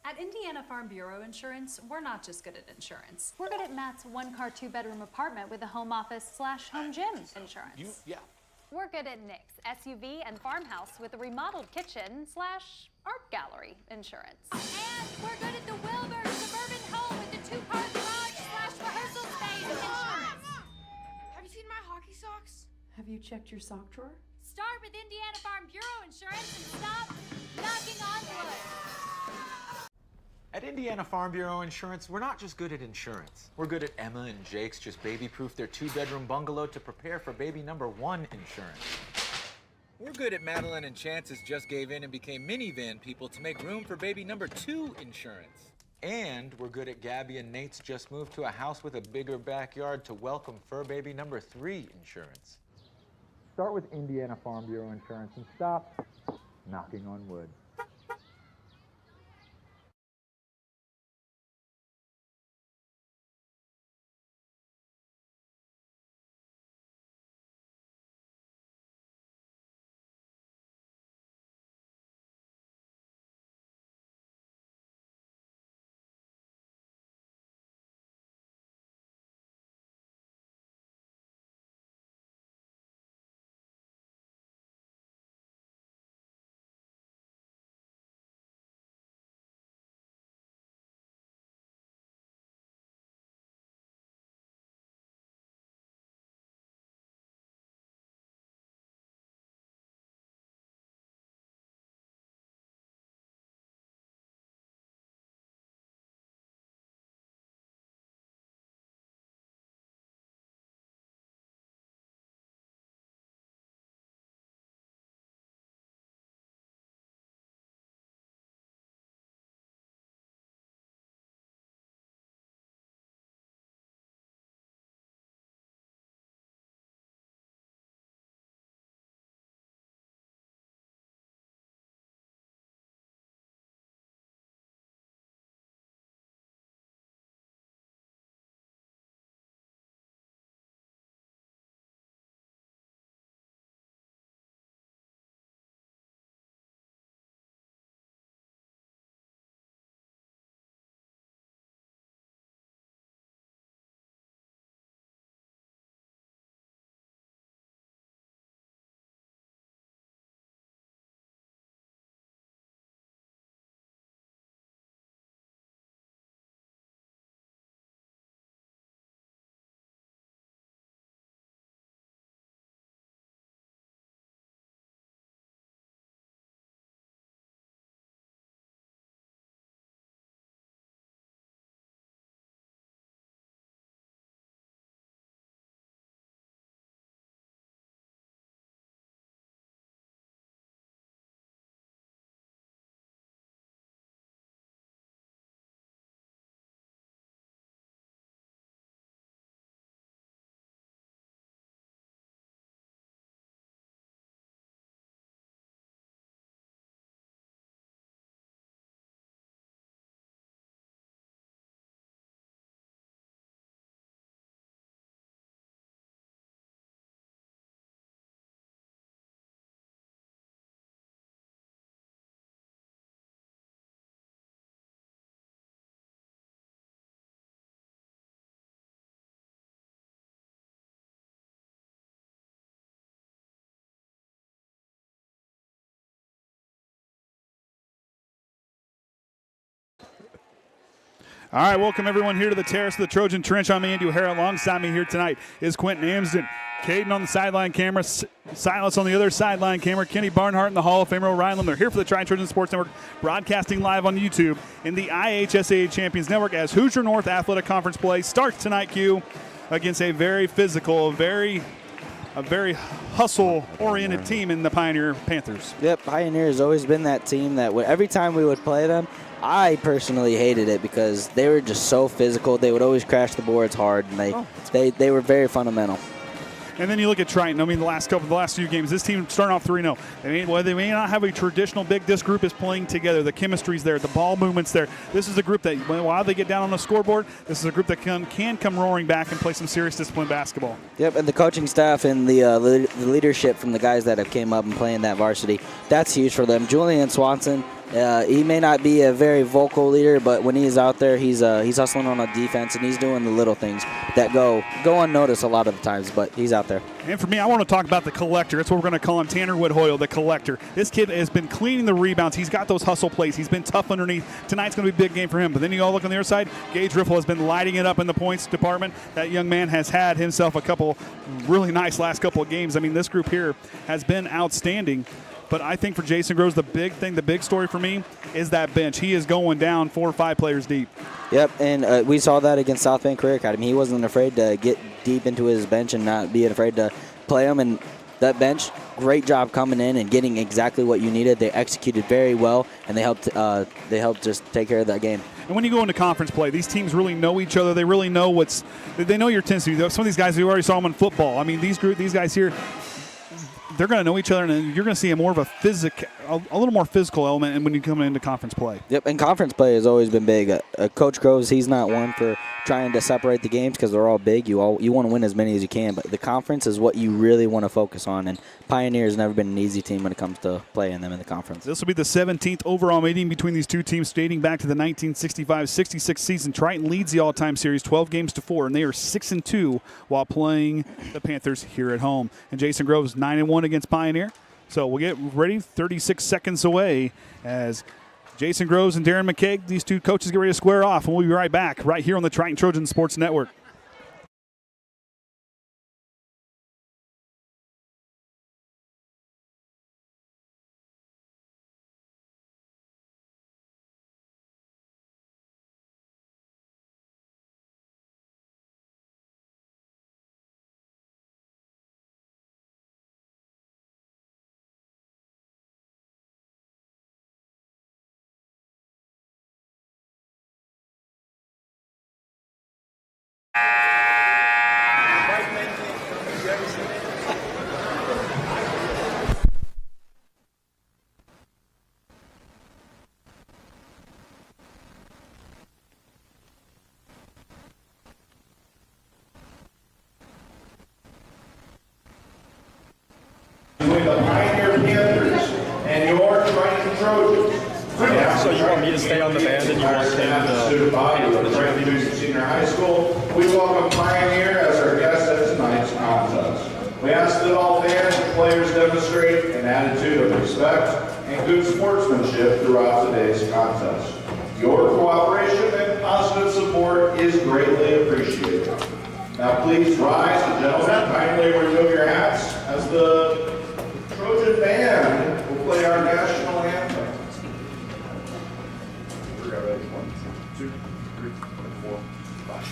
At Indiana Farm Bureau Insurance, we're not just good at insurance. We're good at Matt's one-car, two-bedroom apartment with a home office/home gym insurance. We're good at Nick's SUV and farmhouse with a remodeled kitchen/art gallery insurance. And we're good at the Wilbur suburban home with the two-car garage/rehearsal space insurance. Have you seen my hockey socks? Have you checked your sock drawer? Start with Indiana Farm Bureau Insurance and stop knocking on wood. At Indiana Farm Bureau Insurance, we're not just good at insurance. We're good at Emma and Jake's just baby-proof their two-bedroom bungalow to prepare for baby number 1 insurance. We're good at Madeline and Chance's just gave in and became minivan people to make room for baby number 2 insurance. And we're good at Gabby and Nate's just moved to a house with a bigger backyard to welcome fur baby number 3 insurance. Start with Indiana Farm Bureau Insurance and stop knocking on wood. All right, welcome everyone here to the terrace of the Trojan Trench. I'm Andy O'Hara. Alongside me here tonight is Quentin Amsden, Caden on the sideline camera, Silas on the other sideline camera, Kenny Barnhart and the Hall of Famer Ryan Lim. They're here for the Triton Trojans Sports Network, broadcasting live on YouTube in the IHSAA Champions Network as Hoosier North Athletic Conference play starts tonight, Q, against a very physical, a very hustle-oriented team in the Pioneer Panthers. Yep, Pioneer has always been that team that every time we would play them, I personally hated it because they were just so physical. They would always crash the boards hard, and they were very fundamental. And then you look at Triton. I mean, the last few games, this team starting off 3-0. They may not have a traditional big disc group is playing together. The chemistry's there, the ball movement's there. This is a group that, while they get down on the scoreboard, this is a group that can come roaring back and play some serious disciplined basketball. Yep, and the coaching staff and the leadership from the guys that have came up and playing that varsity, that's huge for them. Julian Swanson, He may not be a very vocal leader, but when he's out there, he's hustling on the defense, and he's doing the little things that go unnoticed a lot of the times, but he's out there. And for me, I want to talk about the collector. That's what we're going to call him, Tanner Woodhoyle, the collector. This kid has been cleaning the rebounds. He's got those hustle plays. He's been tough underneath. Tonight's going to be a big game for him. But then you all look on the other side. Gage Riffle has been lighting it up in the points department. That young man has had himself a couple really nice last couple of games. I mean, this group here has been outstanding. But I think for Jason Groves, the big story for me is that bench. He is going down 4 or 5 players deep. Yep, and we saw that against South Bend Career Academy. He wasn't afraid to get deep into his bench and not being afraid to play him. And that bench, great job coming in and getting exactly what you needed. They executed very well, and they helped just take care of that game. And when you go into conference play, these teams really know each other. They really know they know your tendency. Some of these guys, we already saw them in football. I mean, these guys here, they're going to know each other, and you're going to see a little more physical element when you come into conference play. Yep, and conference play has always been big. Coach Groves, he's not one for trying to separate the games because they're all big. You want to win as many as you can, but the conference is what you really want to focus on, and Pioneer has never been an easy team when it comes to playing them in the conference. This will be the 17th overall meeting between these two teams dating back to the 1965-66 season. Triton leads the all-time series 12 games to 4, and they are 6-2 while playing the Panthers here at home. And Jason Groves 9-1 against Pioneer. So we'll get ready, 36 seconds away as Jason Groves and Darren McKaig, these two coaches, get ready to square off, and we'll be right back right here on the Triton Trojans Sports Network. Between the Pioneer Panthers and your Triton Trojans. So you want me to stay on the band and you want him to Triton Senior High School. We welcome Pioneer as our guest at tonight's contest. We ask that all fans and players demonstrate an attitude of respect and good sportsmanship throughout today's contest. Your cooperation and positive support is greatly appreciated. Now please rise, the gentlemen, kindly remove your hats as the Trojan band will play our national anthem. We're ready. 1, 2, 3, 4, 5.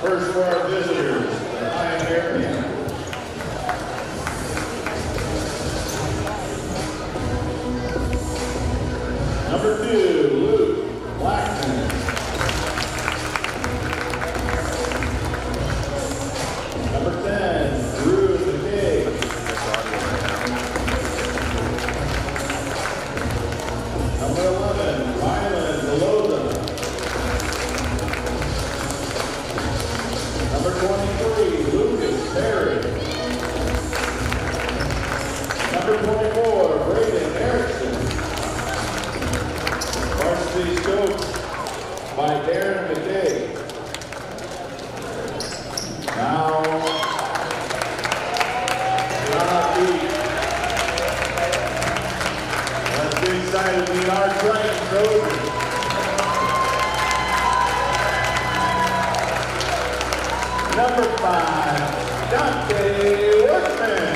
First for our visitors, the Pioneer Panthers. Number 2, Luke Blackman. Varsity scope by Darren McKaig. Now, let's be excited to meet our Triton Trojans. Number 5, Dante Workman.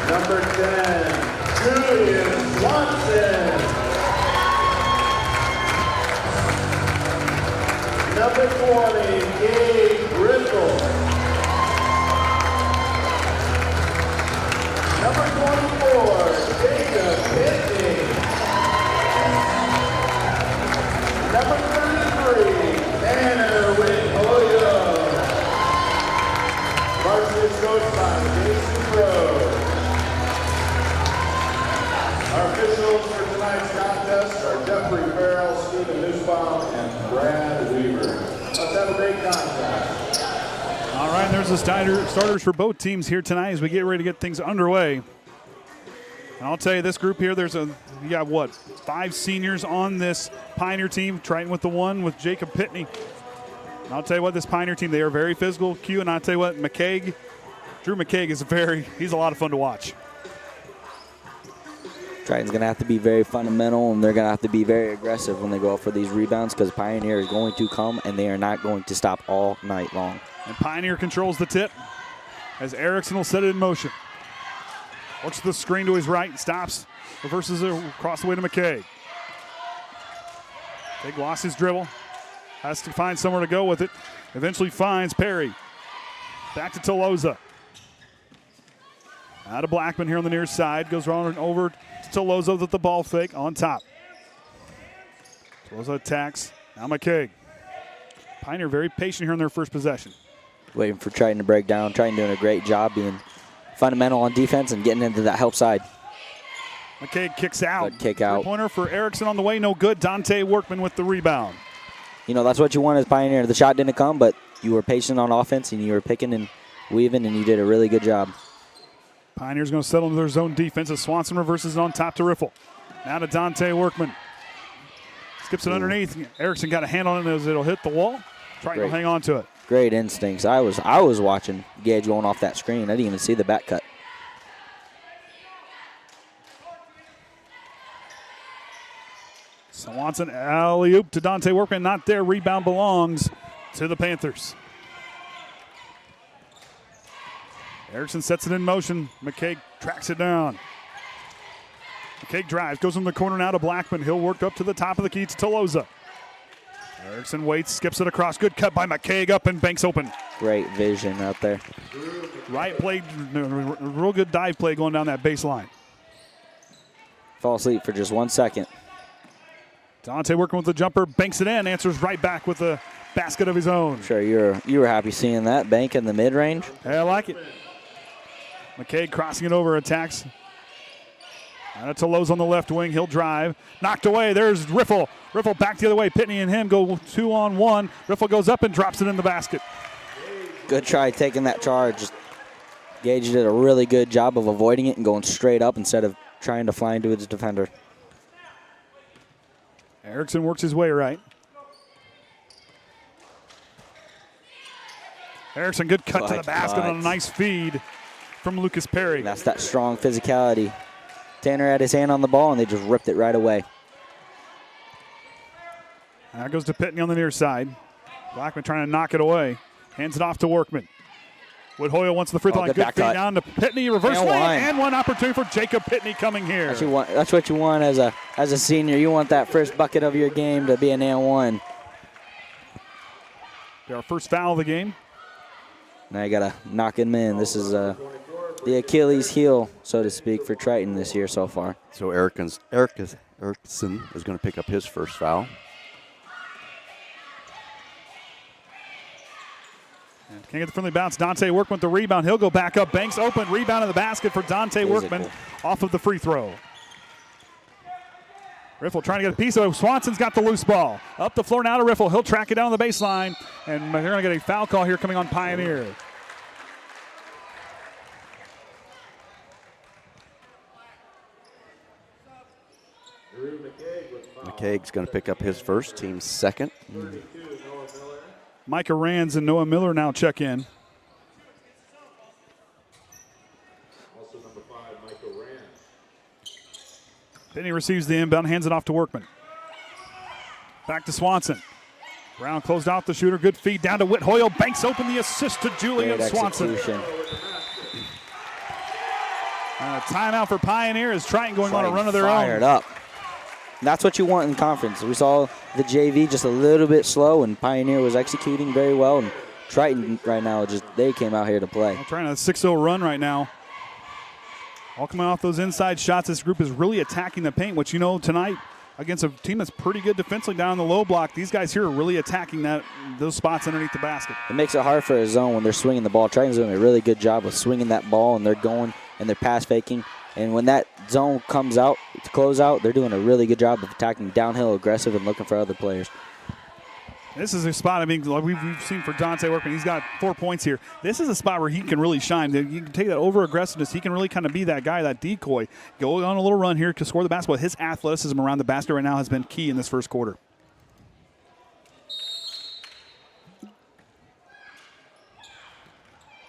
Number 10, Julian Swanson. Number 20, Gabe Bristol. Number 24, Jacob Pitney. Number 33, Tanner Winhoya. Varsity coached by Jason Crow. Our officials for tonight's contest are Jeffrey Farrell, Stephen Nussbaum, and Brad Weaver. Let's have a great contest. All right, there's the starters for both teams here tonight as we get ready to get things underway. And I'll tell you, this group here, you got what, 5 seniors on this Pioneer team. Triton with the 1 with Jacob Pitney. And I'll tell you what, this Pioneer team, they are very physical. Q, and I'll tell you what, Drew McKaig is he's a lot of fun to watch. Triton's going to have to be very fundamental, and they're going to have to be very aggressive when they go out for these rebounds because Pioneer is going to come, and they are not going to stop all night long. And Pioneer controls the tip as Erickson will set it in motion. Looks at the screen to his right, stops, reverses it across the way to McKaig. McKaig lost his dribble, has to find somewhere to go with it. Eventually finds Perry. Back to Toloza. Out of Blackman here on the near side. Goes around and over to Toloza with the ball fake on top. Toloza attacks. Now McKaig. Pioneer very patient here in their first possession. Waiting for Triton to break down. Triton doing a great job being fundamental on defense and getting into that help side. McKaig kicks out. Good kick out. Three-pointer for Erickson on the way. No good. Dante Workman with the rebound. You know, that's what you want as Pioneer. The shot didn't come, but you were patient on offense and you were picking and weaving, and you did a really good job. Pioneer's going to settle into their zone defense as Swanson reverses it on top to Riffle. Now to Dante Workman. Skips it underneath. Erickson got a hand on it as it'll hit the wall. Triton will hang on to it. Great instincts. I was watching Gage going off that screen. I didn't even see the back cut. Swanson alley-oop to Dante Workman. Not there. Rebound belongs to the Panthers. Erickson sets it in motion. McKaig tracks it down. McKaig drives, goes in the corner now to Blackman. He'll work up to the top of the key to Toloza. Erickson waits, skips it across. Good cut by McKaig up and banks open. Great vision out there. Right play, real good dive play going down that baseline. Fall asleep for just 1 second. Dante working with the jumper, banks it in, answers right back with a basket of his own. Sure, you were happy seeing that bank in the mid-range. Hey, I like it. McKaig crossing it over, attacks. And Toloza on the left wing. He'll drive. Knocked away. There's Riffle. Riffle back the other way. Pitney and him go 2-on-1. Riffle goes up and drops it in the basket. Good try taking that charge. Gage did a really good job of avoiding it and going straight up instead of trying to fly into his defender. Erickson works his way right. Erickson, good cut to the basket on a nice feed from Lucas Perry. That's that strong physicality. Tanner had his hand on the ball, and they just ripped it right away. Now goes to Pitney on the near side. Blackman trying to knock it away. Hands it off to Workman. Woodhoyle wants the free throw line. Good feed down to Pitney. Reverse lane, and one opportunity for Jacob Pitney coming here. That's what you want as a senior. You want that first bucket of your game to be an and one. Our first foul of the game. Now you got to knock him in. This is the Achilles heel, so to speak, for Triton this year so far. So Erickson is going to pick up his first foul. And can't get the friendly bounce. Dante Workman with the rebound. He'll go back up. Banks open. Rebound in the basket for Dante Workman off of the free throw. Riffle trying to get a piece of it. Swanson's got the loose ball. Up the floor now to Riffle. He'll track it down on the baseline. And they're going to get a foul call here coming on Pioneer. McKaig's going to pick up his first, team's second. Micah Rands and Noah Miller now check in. Then he receives the inbound, hands it off to Workman. Back to Swanson. Brown closed out the shooter. Good feed down to Whit Hoyle. Banks open the assist to Julian Swanson. Timeout for Pioneer as Triton going on a run of their own. Fired up. That's what you want in conference. We saw the JV just a little bit slow, and Pioneer was executing very well. And Triton right now, they came out here to play. Trying a 6-0 run right now. All coming off those inside shots. This group is really attacking the paint, which, you know, tonight against a team that's pretty good defensively down in the low block, these guys here are really attacking those spots underneath the basket. It makes it hard for a zone when they're swinging the ball. Triton's doing a really good job of swinging that ball, and they're going and they're pass faking. And when that zone comes out to close out, they're doing a really good job of attacking downhill aggressive and looking for other players. This is a spot, I mean, like we've seen for Dante Workman. He's got 4 points here. This is a spot where he can really shine. You can take that over-aggressiveness. He can really kind of be that guy, that decoy. Go on a little run here to score the basketball. His athleticism around the basket right now has been key in this first quarter.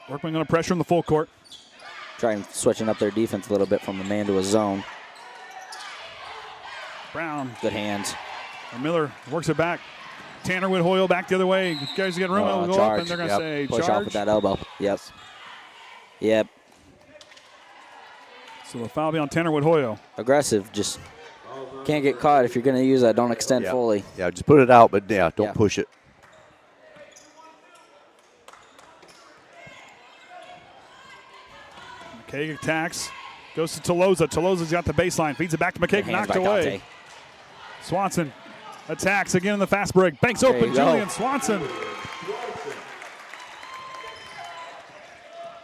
Workman going to pressure in the full court. Trying switching up their defense a little bit from a man to a zone. Brown. Good hands. And Miller works it back. Tanner Whit Hoyle back the other way. Guys get room, will go up, and they're going to say push charge. off with that elbow. Yep. So the foul be on Tanner Whit Hoyle. Aggressive, just can't get caught if you're going to use that. Don't extend fully. Yeah, just put it out, but don't push it. McKaig attacks, goes to Toloza. Toloza's got the baseline, feeds it back to McKaig, knocked away. Dante. Swanson attacks again in the fast break. Banks open, Julian Swanson.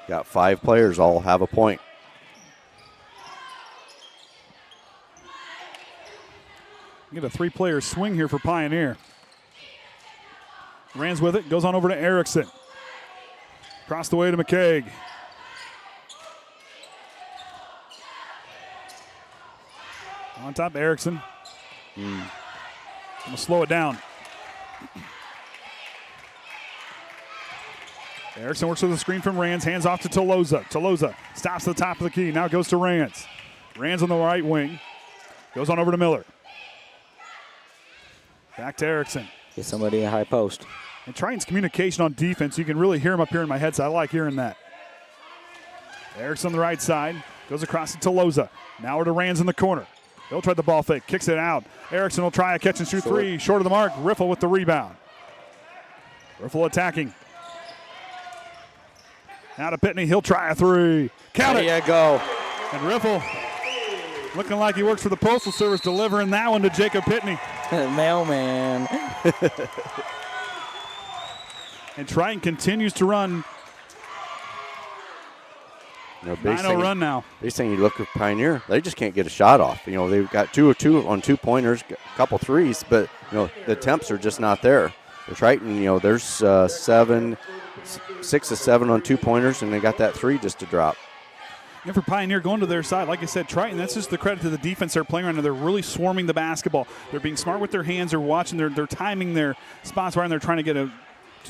Got 5 players, all have a point. Get a 3-player swing here for Pioneer. Rands with it, goes on over to Erickson. Across the way to McKaig. On top, Erickson. I'm going to slow it down. Erickson works with a screen from Rands, hands off to Toloza. Toloza stops at the top of the key, now goes to Rands. Rands on the right wing, goes on over to Miller. Back to Erickson. Get somebody in high post. And Triton's communication on defense, you can really hear him up here in my headset. I like hearing that. Erickson on the right side, goes across to Toloza. Now we're to Rands in the corner. He'll try the ball fake, kicks it out. Erickson will try a catch and shoot three, short of the mark. Riffle with the rebound. Riffle attacking. Now to Pitney, he'll try a three. Count it. There you go. And Riffle, looking like he works for the Postal Service, delivering that one to Jacob Pitney. Mailman. And Triton continues to run. 9-0 run now. They're saying you look at Pioneer, they just can't get a shot off. You know, they've got 2 of 2 on 2-pointers, a couple threes, but, you know, the attempts are just not there. The Triton, you know, there's 6 of 7 on 2-pointers, and they got that 3 just to drop. And for Pioneer going to their side, like I said, Triton, that's just the credit to the defense they're playing right now. They're really swarming the basketball. They're being smart with their hands. They're watching. They're timing their spots right, and they're trying to get to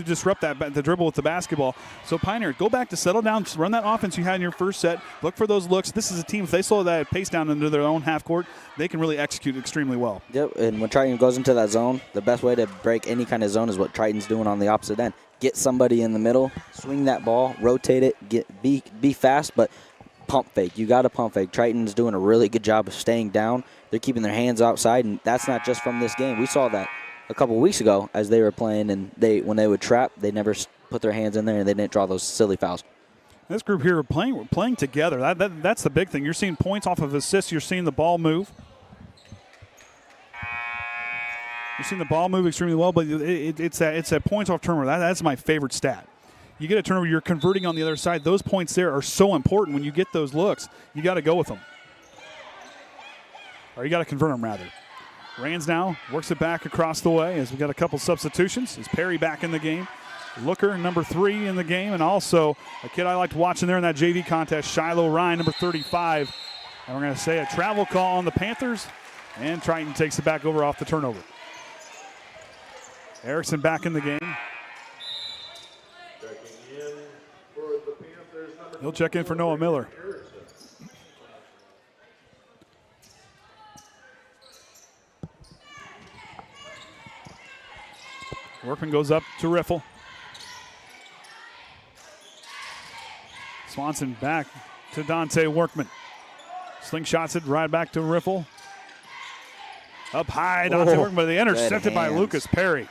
disrupt the dribble with the basketball. So Pioneer, go back to settle down, run that offense you had in your first set. Look for those looks. This is a team, if they slow that pace down into their own half court, they can really execute extremely well. Yep, and when Triton goes into that zone, the best way to break any kind of zone is what Triton's doing on the opposite end. Get somebody in the middle, swing that ball, rotate it, be fast, but pump fake. You got to pump fake. Triton's doing a really good job of staying down. They're keeping their hands outside, and that's not just from this game. We saw that a couple of weeks ago as they were playing, and when they would trap, they never put their hands in there, and they didn't draw those silly fouls. This group here are playing together. That's the big thing. You're seeing points off of assists. You're seeing the ball move. You're seeing the ball move extremely well, but it's a points off turnover. That's my favorite stat. You get a turnover, you're converting on the other side. Those points there are so important. When you get those looks, you got to go with them. Or you got to convert them, rather. Rands now works it back across the way as we got a couple substitutions. Is Perry back in the game? Looker, number 3 in the game, and also a kid I liked watching there in that JV contest, Shiloh Ryan, number 35. And we're going to say a travel call on the Panthers. And Triton takes it back over off the turnover. Erickson back in the game. He'll check in for Noah Miller. Workman goes up to Riffle. Swanson back to Dante Workman. Slingshots it right back to Riffle. Up high, Dante Workman, but they intercepted by Lucas Perry.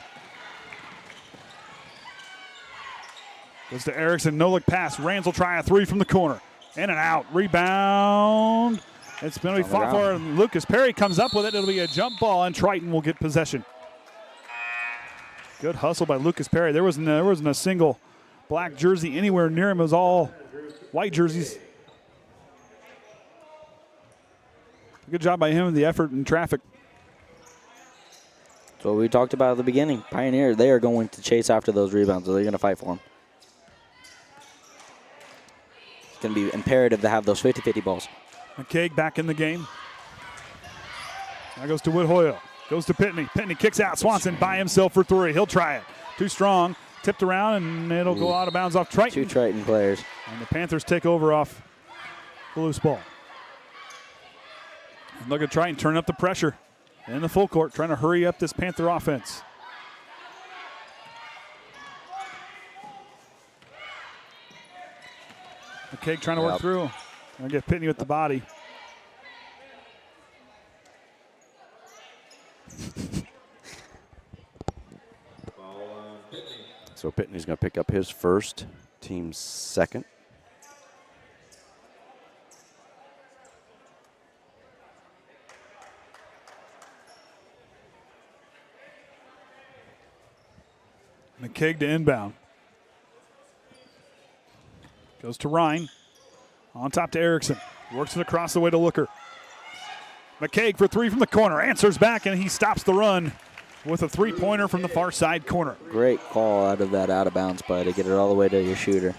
Goes to Erickson, no look pass. Rands will try a three from the corner. In and out, rebound. It's going to be fought for. Lucas Perry comes up with it. It'll be a jump ball, and Triton will get possession. Good hustle by Lucas Perry. There wasn't a single black jersey anywhere near him. It was all white jerseys. Good job by him in the effort and traffic. So we talked about at the beginning. Pioneer, they are going to chase after those rebounds, so they're going to fight for them. It's going to be imperative to have those 50-50 balls. McKaig back in the game. Now goes to Woodhoyle. Goes to Pitney. Pitney kicks out. Swanson by himself for three. He'll try it. Too strong. Tipped around, and it'll go out of bounds off Triton. 2 Triton players. And the Panthers take over off the loose ball. And look at Triton turn up the pressure in the full court, trying to hurry up this Panther offense. McKaig trying to work through. Gonna get Pitney with the body. So Pitney's going to pick up his first, team's second. McKaig to inbound. Goes to Ryan. On top to Erickson. Works it across the way to Looker. McKaig for three from the corner. Answers back, and he stops the run with a three-pointer from the far side corner. Great call out of that out-of-bounds play to get it all the way to your shooter.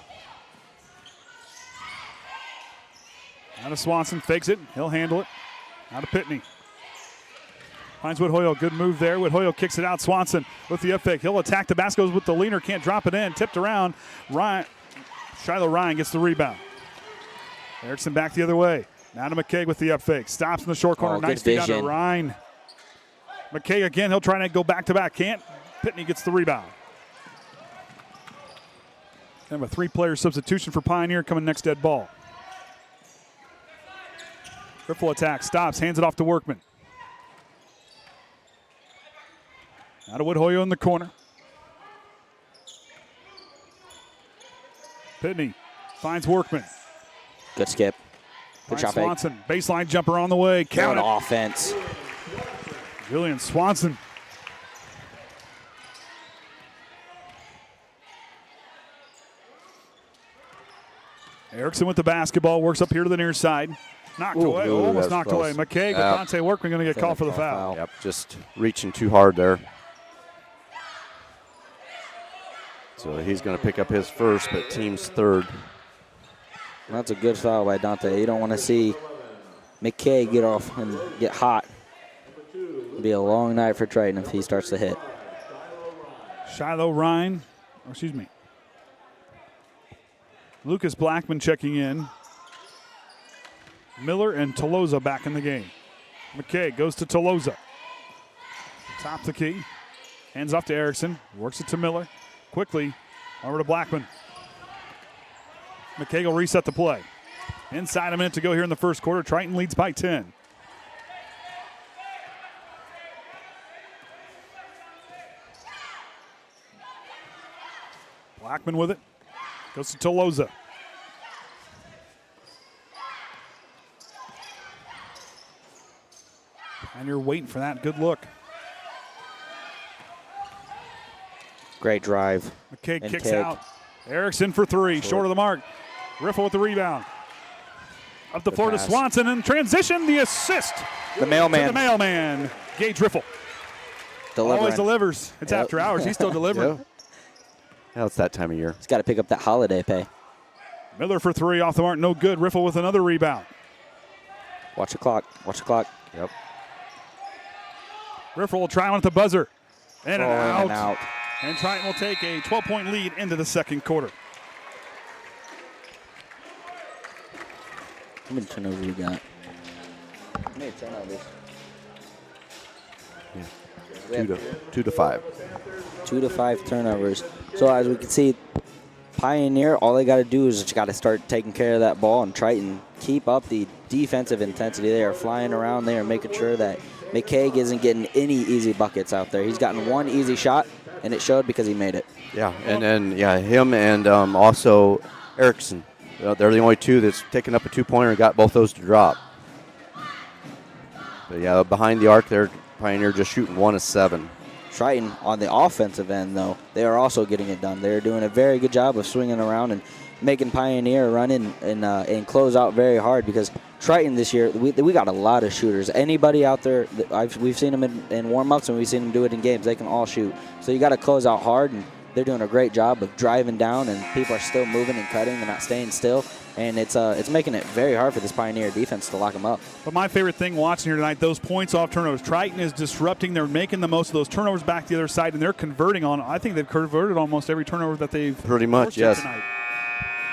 Out of Swanson, fakes it. He'll handle it. Out of Pitney. Finds Woodhoyle. Good move there. Woodhoyle kicks it out. Swanson with the up fake. He'll attack the basket with the leaner. Can't drop it in. Tipped around. Shiloh Ryan gets the rebound. Erickson back the other way. Now to McKaig with the up fake. Stops in the short corner. Nice feed out to Ryan. McKaig again. He'll try to go back-to-back. Can't. Pitney gets the rebound. And a three-player substitution for Pioneer coming next dead ball. Triple attack. Stops. Hands it off to Workman. Now to Woodhoyle in the corner. Pitney finds Workman. Good skip. Good shot fake. Swanson, baseline jumper on the way. Count it. Offense. Julian Swanson. Erickson with the basketball, works up here to the near side. Knocked away, almost knocked away. McKaig with Dante Workman going to get called for the foul. Yep, just reaching too hard there. So he's going to pick up his first, but team's third. That's a good foul by Dante. You don't want to see McKaig get off and get hot. It'll be a long night for Triton if he starts to hit. Shiloh Ryan, Lucas Blackman checking in. Miller and Toloza back in the game. McKaig goes to Toloza. Top the key. Hands off to Erickson. Works it to Miller. Quickly over to Blackman. McKaig will reset the play. Inside a minute to go here in the first quarter. Triton leads by 10. Blackman with it. Goes to Toloza. And you're waiting for that good look. Great drive. McKaig kicks out. Erickson for three, short of the mark. Riffle with the rebound. Up the floor to Swanson in transition, the assist. The mailman. To the mailman, Gage Riffle. Always delivers. It's after hours. He's still delivering. Yep. Now it's that time of year. He's got to pick up that holiday pay. Miller for three, off the mark, no good. Riffle with another rebound. Watch the clock. Watch the clock. Yep. Riffle will try one at the buzzer. And an out. And out. And Triton will take a 12-point lead into the second quarter. How many turnovers you got? How many turnovers? Yeah. 2 to 5. 2 to 5 turnovers. So as we can see, Pioneer, all they got to do is just got to start taking care of that ball, and Triton keep up the defensive intensity. They are flying around. They are making sure that McKaig isn't getting any easy buckets out there. He's gotten one easy shot, and it showed because he made it. Yeah, and then him and also Erickson. They're the only two that's taken up a two-pointer and got both those to drop. But yeah, behind the arc there, Pioneer just shooting 1 of 7. Triton on the offensive end, though, they are also getting it done. They're doing a very good job of swinging around and making Pioneer run in and close out very hard, because Triton this year, we got a lot of shooters. Anybody out there, we've seen them in warm-ups and we've seen them do it in games. They can all shoot. So you got to close out hard, and they're doing a great job of driving down, and people are still moving and cutting. They're not staying still, and it's making it very hard for this Pioneer defense to lock them up. But my favorite thing watching here tonight, those points off turnovers. Triton is disrupting. They're making the most of those turnovers back to the other side, and they're converting on. I think they've converted almost every turnover that they've pretty much, yes. Tonight.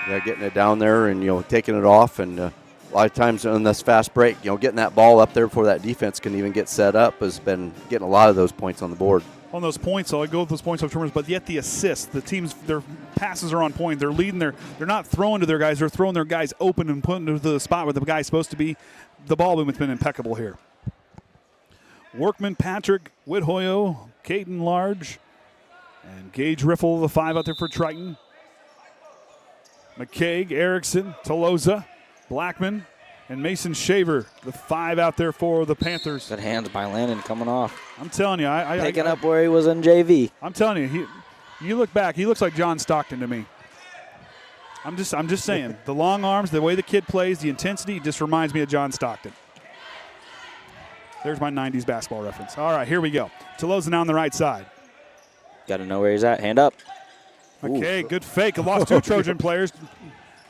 Yeah, getting it down there and taking it off, and a lot of times on this fast break, getting that ball up there before that defense can even get set up has been getting a lot of those points on the board. On those points, so I go with those points off turnovers, but yet the assists, the teams, their passes are on point. They're leading they're not throwing to their guys. They're throwing their guys open and putting them to the spot where the guy's supposed to be. The ball movement's been impeccable here. Workman, Patrick, Whithoyo, Caden Large, and Gage Riffle, the 5 out there for Triton. McKaig, Erickson, Toloza, Blackman, and Mason Shaver, the 5 out there for the Panthers. Good hands by Landon coming off. I'm telling you, picking up where he was in JV. I'm telling you, you look back, he looks like John Stockton to me. I'm just saying, the long arms, the way the kid plays, the intensity, just reminds me of John Stockton. There's my 90s basketball reference. All right, here we go. Toloza now on the right side. Got to know where he's at. Hand up. Okay, good fake. Lost 2 Trojan players.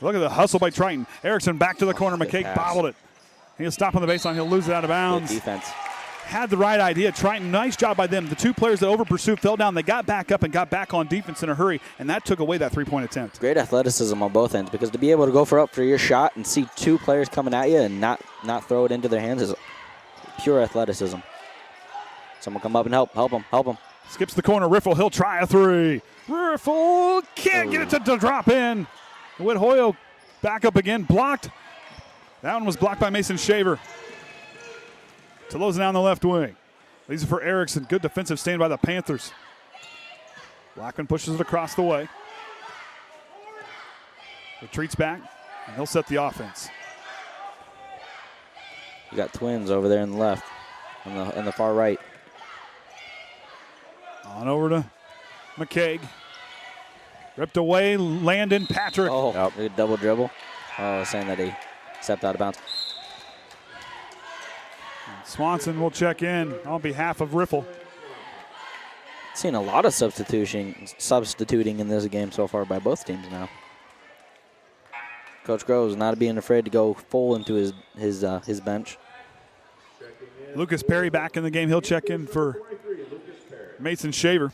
Look at the hustle by Triton. Erickson back to the corner. McKaig bobbled it. He'll stop on the baseline. He'll lose it out of bounds. Good defense. Had the right idea. Triton, nice job by them. The 2 players that over-pursued fell down. They got back up and got back on defense in a hurry, and that took away that 3-point attempt. Great athleticism on both ends, because to be able to go for your shot and see 2 players coming at you and not throw it into their hands is pure athleticism. Someone come up and help him. Skips the corner. Riffle, he'll try a 3. Riffle can't get it to drop in. Whithoyo back up again, blocked. That one was blocked by Mason Shaver. Toloza down the left wing. These are for Erickson. Good defensive stand by the Panthers. Blackman pushes it across the way. Retreats back, and he'll set the offense. You got twins over there in the left, in the far right. On over to McKaig. Ripped away, Landon, Patrick. Oh, good double dribble. Oh, saying that he stepped out of bounds. Swanson will check in on behalf of Riffle. Seen a lot of substituting in this game so far by both teams now. Coach Groves not being afraid to go full into his bench. Lucas Perry back in the game. He'll check in for Mason Shaver.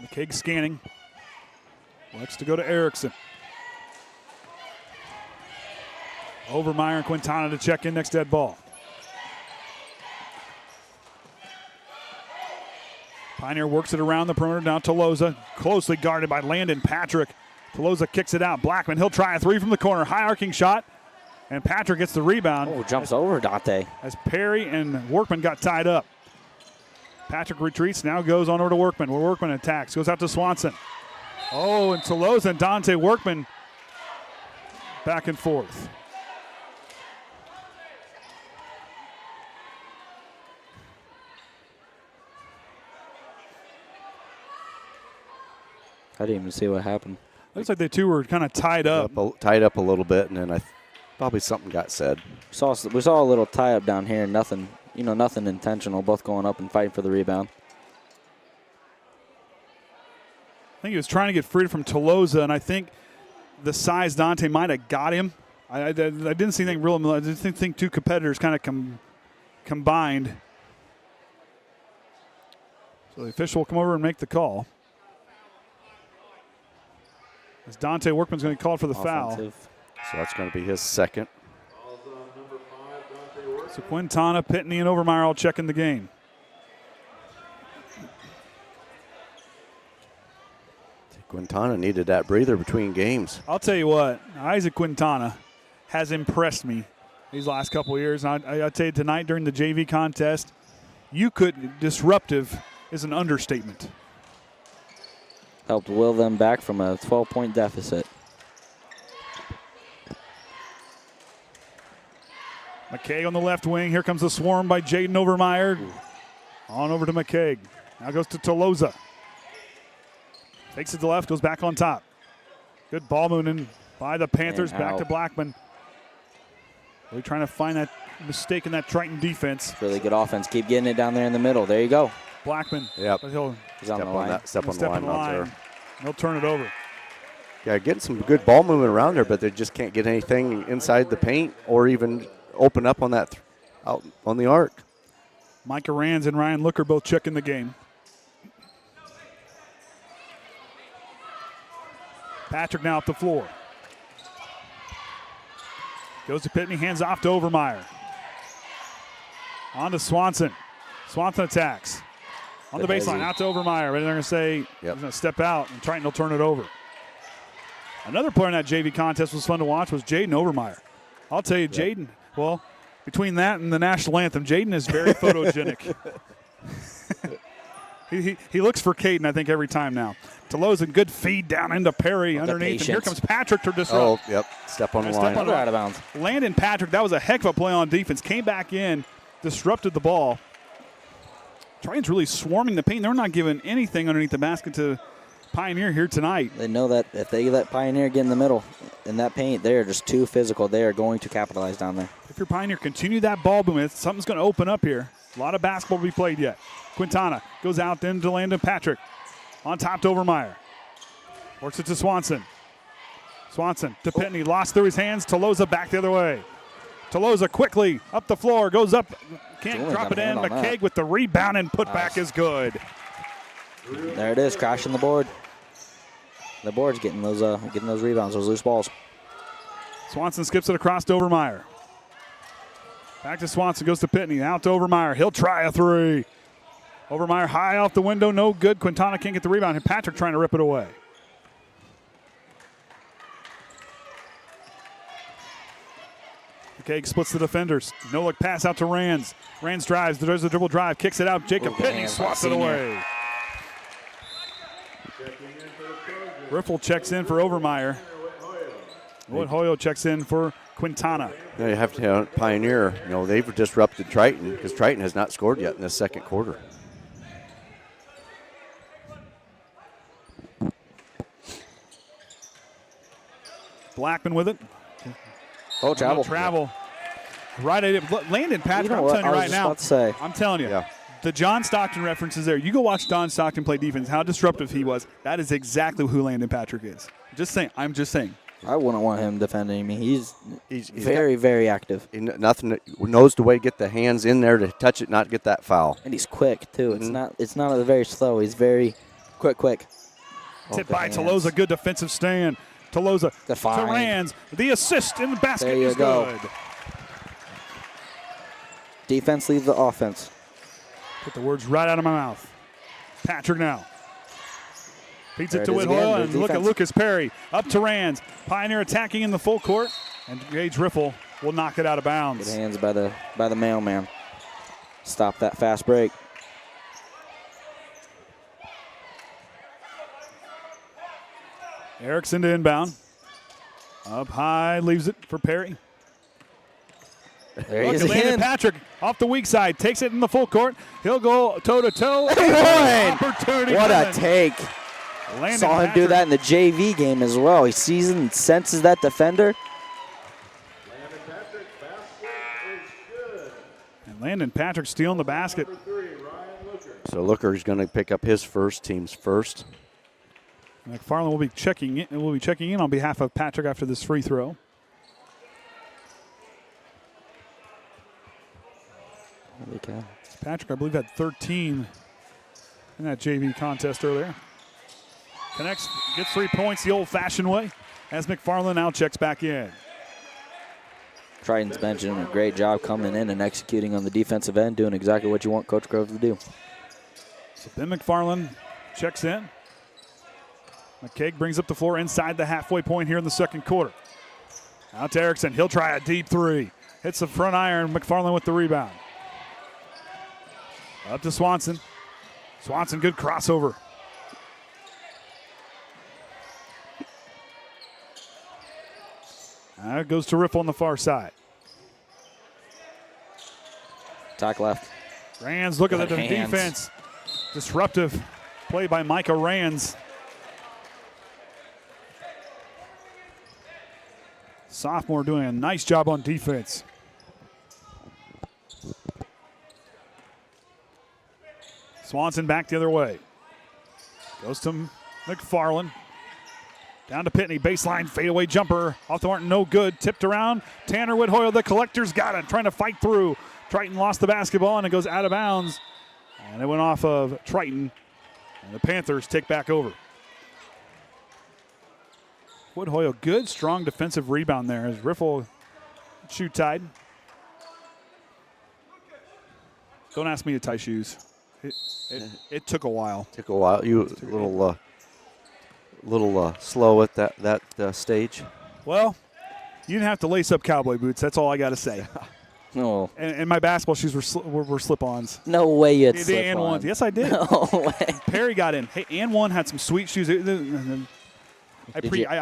McKaig scanning. Looks to go to Erickson. Overmeyer and Quintana to check in next dead ball. Pioneer works it around the perimeter. Now Toloza, closely guarded by Landon Patrick. Toloza kicks it out. Blackman, he'll try a 3 from the corner. High arcing shot. And Patrick gets the rebound. Oh, jumps over Dante. As Perry and Workman got tied up. Patrick retreats, now goes on over to Workman, where Workman attacks. Goes out to Swanson. Oh, and Toloza and Dante Workman back and forth. I didn't even see what happened. Looks like they two were kind of tied up. Tied up a little bit, and then probably something got said. We saw a little tie up down here. Nothing intentional. Both going up and fighting for the rebound. I think he was trying to get free from Toloza, and I think the size Dante might have got him. I didn't see anything real. I didn't think two competitors kind of combined. So the official will come over and make the call. As Dante Workman's going to call for the foul. So that's going to be his second. So Quintana, Pitney, and Overmeyer all checking the game. Quintana needed that breather between games. I'll tell you what, Isaac Quintana has impressed me these last couple of years. And I tell you, tonight during the JV contest, disruptive is an understatement. Helped will them back from a 12-point deficit. McKaig on the left wing. Here comes the swarm by Jaden Overmeyer. On over to McKaig. Now goes to Toloza. Takes it to the left, goes back on top. Good ball moving by the Panthers. Back to Blackman. Really trying to find that mistake in that Triton defense. Really good offense. Keep getting it down there in the middle. There you go. Blackman. Yep. He's on the line. Step on the line out there. They'll turn it over. Yeah, getting some good ball movement around there, but they just can't get anything inside the paint or even open up on that out on the arc. Micah Rands and Ryan Looker both checking the game. Patrick now up the floor. Goes to Pitney, hands off to Overmeyer. On to Swanson. Swanson attacks. On the baseline, out to Overmeyer. But they're going to say he's going to step out, and Triton will turn it over. Another player in that JV contest was fun to watch was Jaden Overmeyer. I'll tell you, Jaden, well, between that and the national anthem, Jaden is very photogenic. He looks for Caden, I think, every time now. Toloza, good feed down into Perry underneath. And here comes Patrick to disrupt. Oh, yep. Step on the line. Out of bounds. Landon Patrick, that was a heck of a play on defense. Came back in, disrupted the ball. Triton's really swarming the paint. They're not giving anything underneath the basket to Pioneer here tonight. They know that if they let Pioneer get in the middle in that paint, they are just too physical. They are going to capitalize down there. If your Pioneer continue that ball boom, something's going to open up here. A lot of basketball to be played yet. Quintana goes out then to Landon Patrick. On top to Overmeyer. Works it to Swanson. Swanson to Pitney. Lost through his hands. Toloza back the other way. Toloza quickly up the floor. Goes up. Can't drop it in. McKaig with the rebound and putback is good. There it is, crashing the board. The board's getting those rebounds, those loose balls. Swanson skips it across to Overmeyer. Back to Swanson, goes to Pitney. Out to Overmeyer. He'll try a three. Overmeyer high off the window, no good. Quintana can't get the rebound. And Patrick trying to rip it away. McKaig splits the defenders. No look pass out to Rands. Rands drives. There's a dribble drive. Kicks it out. Jacob Pitney swats it away. Riffle checks in for Overmeyer. Wood Hoyle checks in for Quintana. Now you have to have Pioneer. They've disrupted Triton because Triton has not scored yet in the second quarter. Blackman with it. Oh, travel. Travel. Right at it. Landon Patrick, I'm telling you right now. I'm telling you. Yeah. The John Stockton reference is there. You go watch John Stockton play defense, how disruptive he was. That is exactly who Landon Patrick is. I'm just saying. I wouldn't want him defending me. He's very, very active. Knows the way to get the hands in there to touch it, not get that foul. And he's quick, too. Mm-hmm. It's not very slow. He's very quick. Tipped by Toloza. Good defensive stand. Toloza to Rands. The assist in the basket is good. Defense leads the offense. Put the words right out of my mouth. Patrick now. Feeds it to Whithoyle, and look at Lucas Perry. Up to Rands. Pioneer attacking in the full court, and Gage Riffle will knock it out of bounds. Good hands by the mailman. Stop that fast break. Erickson to inbound. Up high, leaves it for Perry. There he is Landon again. Patrick off the weak side, takes it in the full court. He'll go toe-to-toe. Opportunity. What a take. Landon Saw him do that in the JV game as well. He sees and senses that defender. And Landon Patrick stealing the basket. So Looker's going to pick up his first, team's first. McFarland will be checking in on behalf of Patrick after this free throw. Patrick, I believe, had 13 in that JV contest earlier. Connects, gets 3 points the old-fashioned way as McFarland now checks back in. Triton's bench doing a great job coming in and executing on the defensive end, doing exactly what you want Coach Grove to do. So Ben McFarland checks in. McKaig brings up the floor inside the halfway point here in the second quarter. Out to Erickson. He'll try a deep three. Hits the front iron. McFarland with the rebound. Up to Swanson. Swanson, good crossover. It goes to Riffle on the far side. Attack left. Rands, look at the hands. defense. Disruptive play by Micah Rands. Sophomore doing a nice job on defense. Swanson back the other way. Goes to McFarland. Down to Pitney, baseline fadeaway jumper. Off the mark, no good. Tipped around. Tanner Woodhoyle, the collector's got it, trying to fight through. Triton lost the basketball and it goes out of bounds. And it went off of Triton. And the Panthers take back over. Woodhoyle, good, strong defensive rebound there as Riffle shoe tied. Don't ask me to tie shoes. It took a while. Took a while. You a little slow at that stage. Well, you didn't have to lace up cowboy boots. That's all I got to say. No. And my basketball shoes were slip-ons. No way you had The slip and on. ones. Yes, I did. No way. Perry got in. Hey, and one had some sweet shoes. I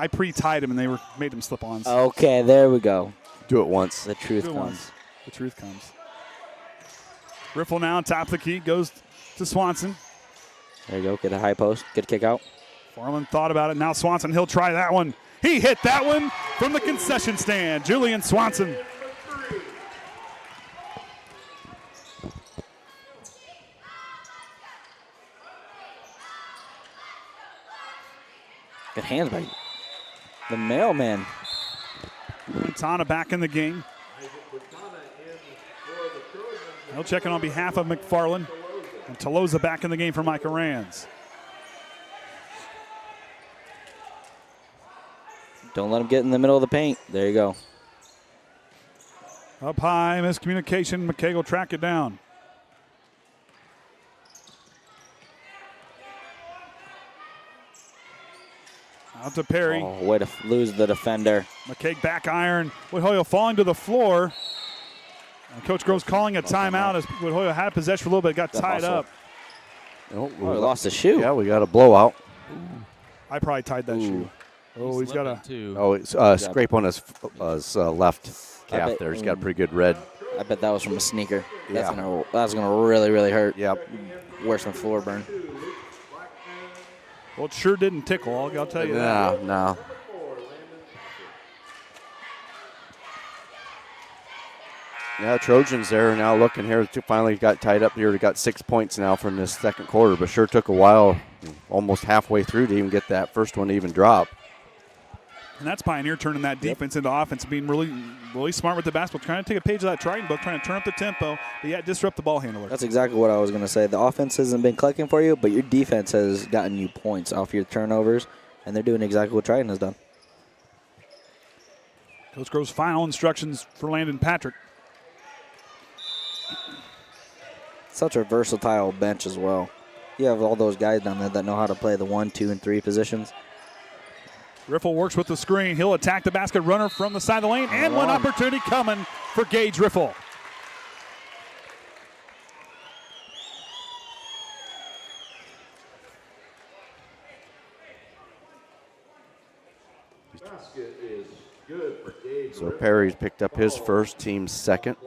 pre-tied them and they made them slip-ons. Okay, there we go. Do it once. The truth Good comes. ones. The truth comes. Riffle now on top of the key. Goes to Swanson. There you go. Get a high post. Good kick out. Farland thought about it. Now Swanson, he'll try that one. He hit that one from the concession stand. Julian Swanson. Good hands by the mailman. Quintana back in the game. He'll check in on behalf of McFarland. And Toloza back in the game for Micah Rands. Don't let him get in the middle of the paint. There you go. Up high, miscommunication. McKaig will track it down. Out to Perry. Oh, way to lose the defender. McKaig back iron. Woodhoyle falling to the floor. And Coach Grove's calling a timeout as Woodhoyle had possession for a little bit, got tied hustle. up. Oh, he lost a shoe. Yeah, we got a blowout. I probably tied that shoe. Oh, he's got a. Oh, it's scrape on his left calf there. He's got a pretty good red. I bet that was from a sneaker. Yeah. That's gonna really, really hurt. Yep. Worse than floor burn. Well, it sure didn't tickle, I'll tell you that. No. Yeah, Trojans there now looking here. Finally got tied up here. We got 6 points now from this second quarter, but sure took a while, almost halfway through to even get that first one to even drop. And that's Pioneer turning that defense into offense, being really, really smart with the basketball, trying to take a page of that Triton book, trying to turn up the tempo, but yet disrupt the ball handler. That's exactly what I was going to say. The offense hasn't been clicking for you, but your defense has gotten you points off your turnovers, and they're doing exactly what Triton has done. Coach Grove's final instructions for Landon Patrick. Such a versatile bench as well. You have all those guys down there that know how to play the 1, 2, and 3 positions. Riffle works with the screen. He'll attack the basket runner from the side of the lane, and one opportunity coming for Gage Riffle. Basket is good for Gage. So Perry's picked up his first, team's second.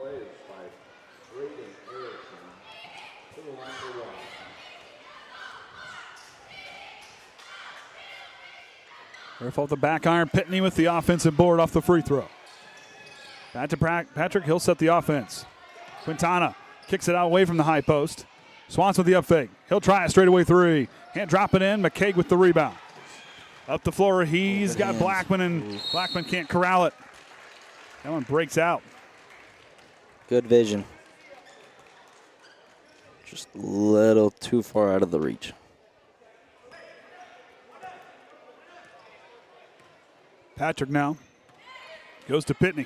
Riffle off the back iron. Pitney with the offensive board off the free throw. Back to Patrick. He'll set the offense. Quintana kicks it out away from the high post. Swanson with the up fake. He'll try a straightaway three. Can't drop it in. McKaig with the rebound. Up the floor. He's got Blackman, and Blackman can't corral it. That one breaks out. Good vision. Just a little too far out of the reach. Patrick now goes to Pitney.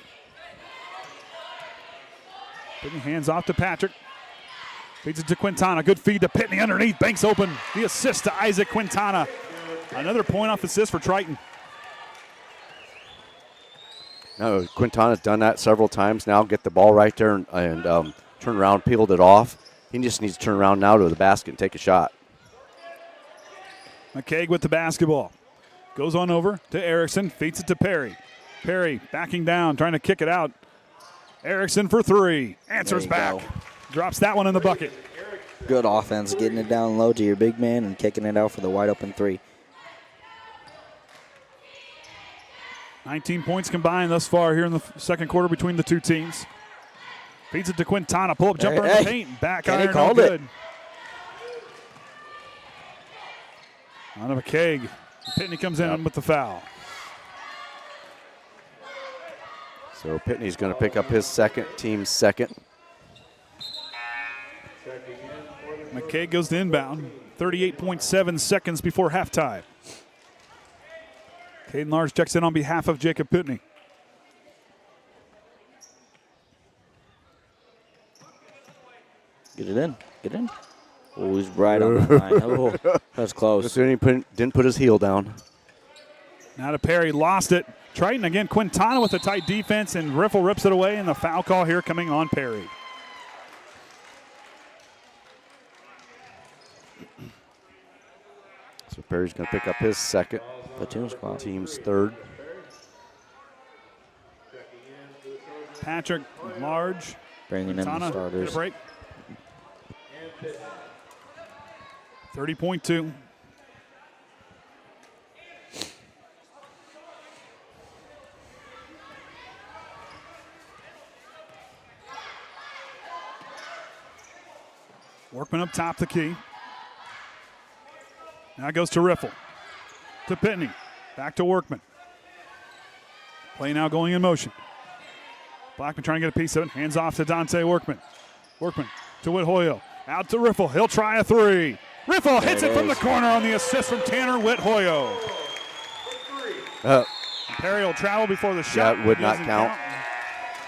Pitney hands off to Patrick. Feeds it to Quintana. Good feed to Pitney underneath. Banks open. The assist to Isaac Quintana. Another point off assist for Triton. No, Quintana's done that several times now. Get the ball right there and turn around, peeled it off. He just needs to turn around now to the basket and take a shot. McKaig with the basketball. Goes on over to Erickson. Feeds it to Perry. Perry backing down, trying to kick it out. Erickson for three. Answers back. Go. Drops that one in the bucket. Good offense, getting it down low to your big man and kicking it out for the wide open three. 19 points combined thus far here in the second quarter between the two teams. Feeds it to Quintana. Pull-up jumper in the paint. Back iron, no good. On to McKaig. Pitney comes in with the foul. So Pitney's going to pick up his second, team's second. McKaig goes to inbound. 38.7 seconds before halftime. Caden Lars checks in on behalf of Jacob Pitney. Get it in. Get in. Oh, he's right on the line. Oh, that's close. Just didn't put his heel down. Now to Perry. Lost it. Triton again. Quintana with a tight defense, and Riffle rips it away, and the foul call here coming on Perry. So Perry's going to pick up his second. Platoon squad. Team's third. Patrick, Large. Bringing in the starters. Break. 30.2. Workman up top the key. Now goes to Riffle. To Pitney. Back to Workman. Play now going in motion. Blackman trying to get a piece of it. Hands off to Dante Workman. Workman to Whithoyo. Out to Riffle. He'll try a three. Riffle hits it from the corner on the assist from Tanner Whithoyo. Perry will travel before the shot. That would not count.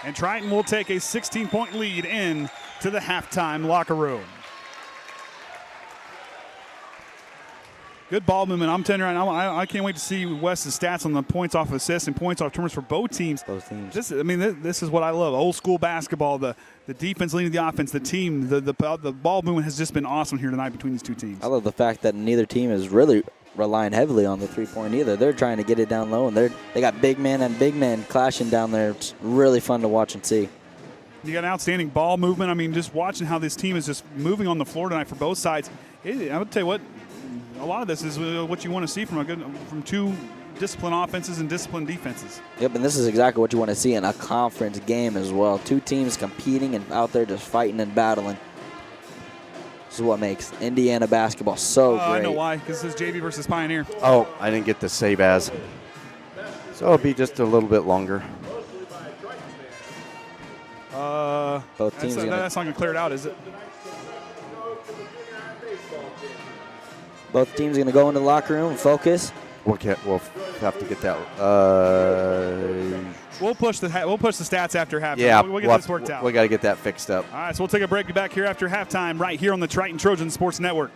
And Triton will take a 16-point lead in to the halftime locker room. Good ball movement. I'm telling you right now, I can't wait to see Wes's stats on the points off assists and points off turnovers for both teams. Both teams. This is what I love. Old school basketball. The defense leading the offense. The team. The ball movement has just been awesome here tonight between these two teams. I love the fact that neither team is really relying heavily on the three-point either. They're trying to get it down low, and they got big man and big man clashing down there. It's really fun to watch and see. You got an outstanding ball movement. I mean, just watching how this team is just moving on the floor tonight for both sides. I would tell you what. A lot of this is what you want to see from two disciplined offenses and disciplined defenses. Yep, and this is exactly what you want to see in a conference game as well. Two teams competing and out there just fighting and battling. This is what makes Indiana basketball so great. I know why, because this is JV versus Pioneer. Oh, I didn't get the save as. So it'll be just a little bit longer. Both teams. That's not going to clear it out, is it? Both teams are going to go into the locker room and focus. We'll have to get that. We'll push the stats after halftime. Yeah, we'll get this worked out. We got to get that fixed up. All right, so we'll take a break. Be back here after halftime right here on the Triton Trojan Sports Network.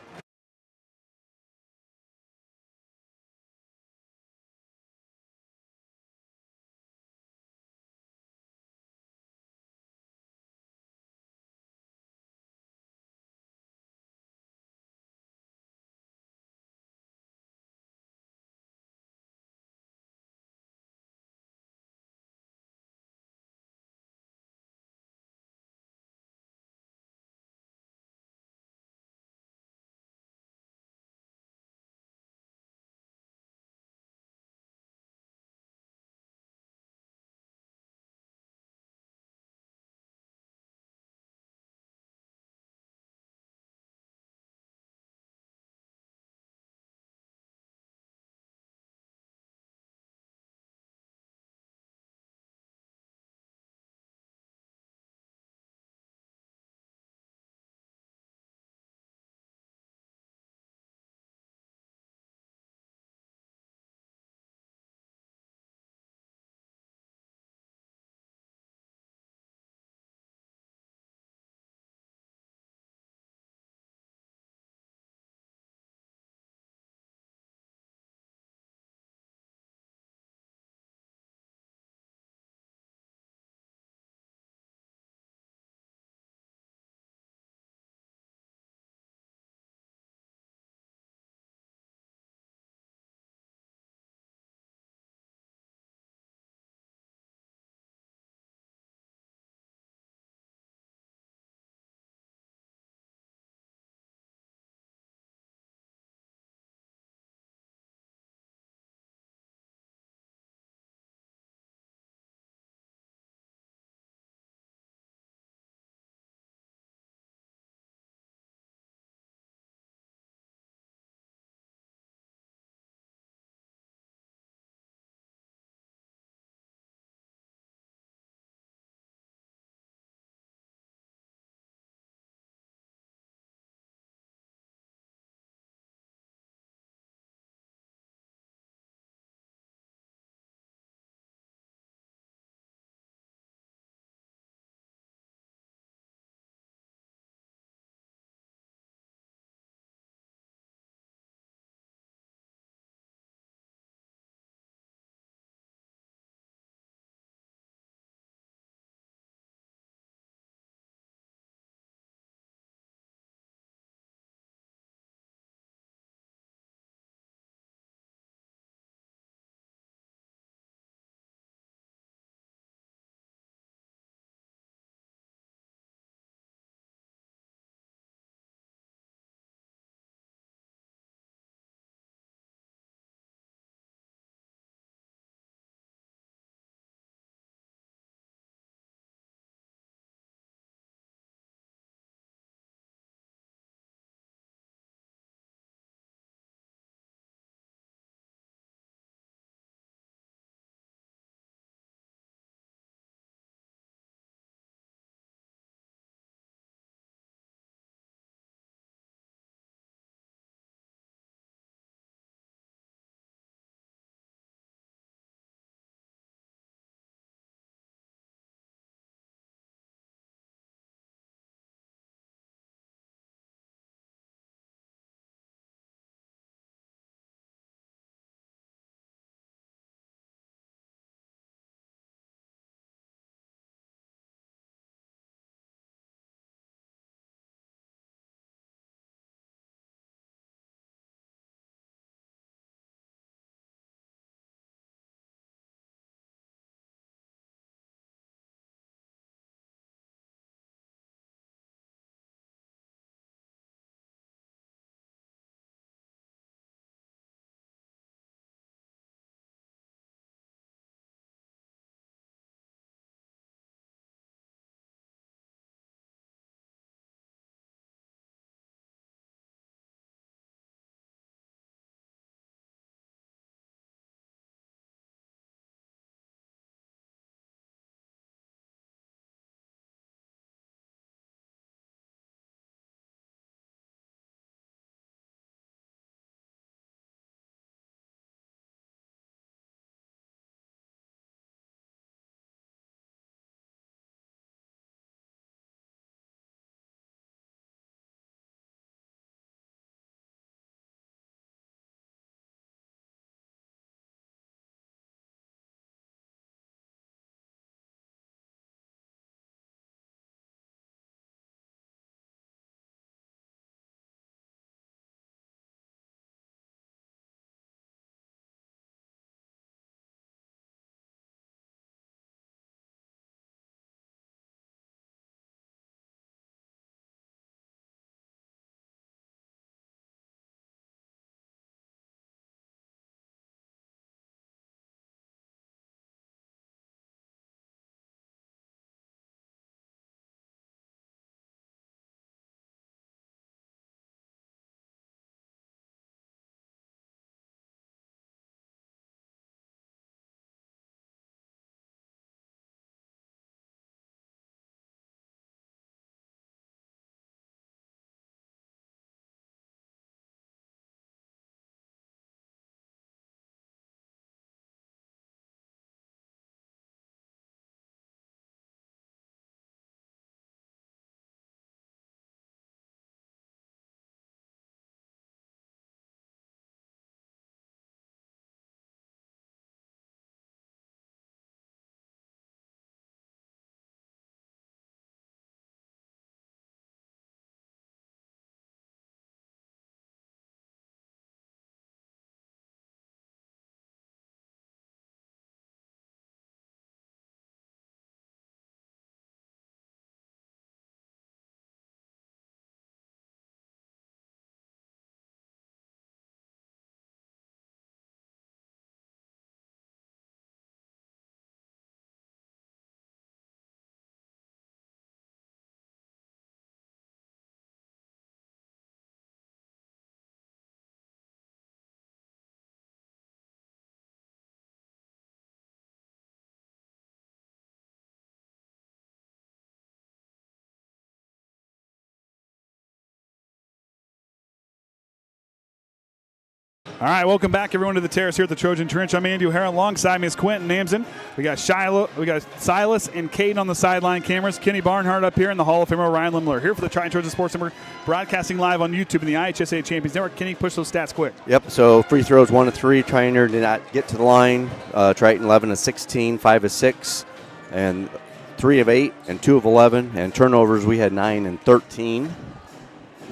All right, welcome back, everyone, to the Terrace here at the Trojan Trench. I'm Andy O'Hara. Alongside me is Quentin Namson. We got Silas and Caden on the sideline cameras. Kenny Barnhart up here in the Hall of Famer Ryan Limler here for the Triton Trojan Sports Center, broadcasting live on YouTube and the IHSA Champions Network. Kenny, push those stats quick. Yep. So free throws 1 of 3. Triton did not get to the line. Triton 11 of 16, 5 of 6, and 3 of 8, and 2 of 11. And turnovers, we had 9 and 13.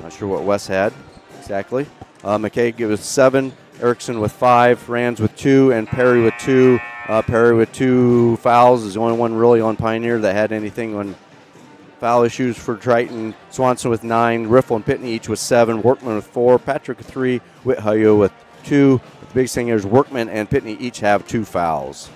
Not sure what Wes had exactly. McKaig with 7, Erickson with 5, Rands with 2, and Perry with 2. Perry with 2 fouls is the only one really on Pioneer that had anything on foul issues for Triton. Swanson with 9, Riffle and Pitney each with 7, Workman with 4, Patrick with 3, Whithayo with 2. The biggest thing is Workman and Pitney each have 2 fouls.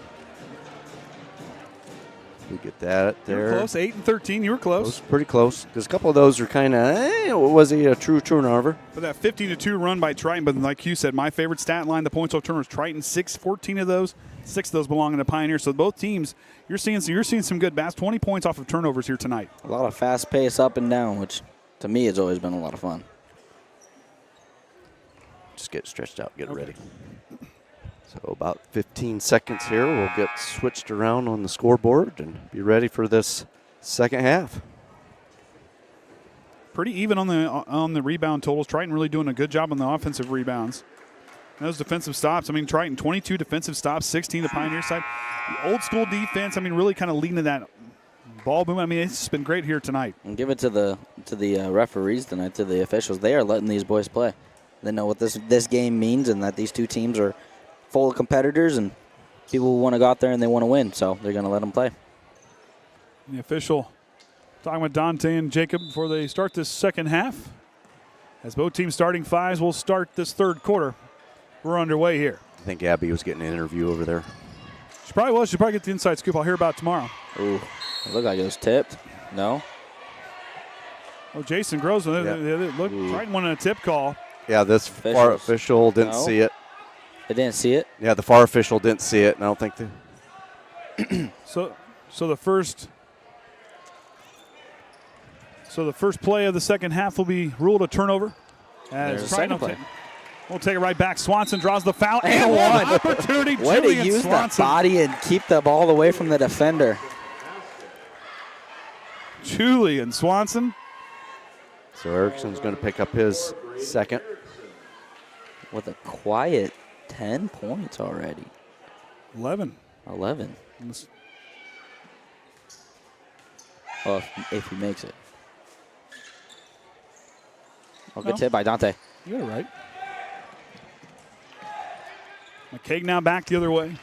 We get that there. You were close, 8 and 13. You were close. Pretty close. Because a couple of those are kind of, was he a true turnover? But that 15-2 run by Triton, but like you said, my favorite stat line, the points off turnovers, Triton 14 of those, 6 of those belong in the Pioneer. So both teams, you're seeing some good bats, 20 points off of turnovers here tonight. A lot of fast pace up and down, which to me has always been a lot of fun. Just get stretched out, get ready. So about 15 seconds here, we'll get switched around on the scoreboard and be ready for this second half. Pretty even on the rebound totals. Triton really doing a good job on the offensive rebounds. And those defensive stops, I mean, Triton 22 defensive stops, 16 the Pioneer side. The old school defense, I mean, really kind of leading to that ball boom. I mean, it's just been great here tonight. And give it to the referees tonight, to the officials. They are letting these boys play. They know what this game means and that these two teams are full of competitors and people want to go out there and they want to win, so they're going to let them play. The official talking with Dante and Jacob before they start this second half. As both teams starting fives will start this third quarter. We're underway here. I think Abby was getting an interview over there. She probably was. She'll probably get the inside scoop. I'll hear about it tomorrow. Ooh, it looked like it was tipped. No? Oh, Jason Gross. Look, Triton wanted a tip call. Yeah, this far official didn't see it. They didn't see it? Yeah, the far official didn't see it, and I don't think they. So the first play of the second half will be ruled a turnover. As Triton we'll take it right back. Swanson draws the foul and one opportunity. Way to use that body and keep the ball away from the defender. Julian Swanson. So Erickson's going to pick up his second. With a quiet 10 points already. 11. Well, if he makes it. Oh, good tip by Dante. You're right. McKaig now back the other way.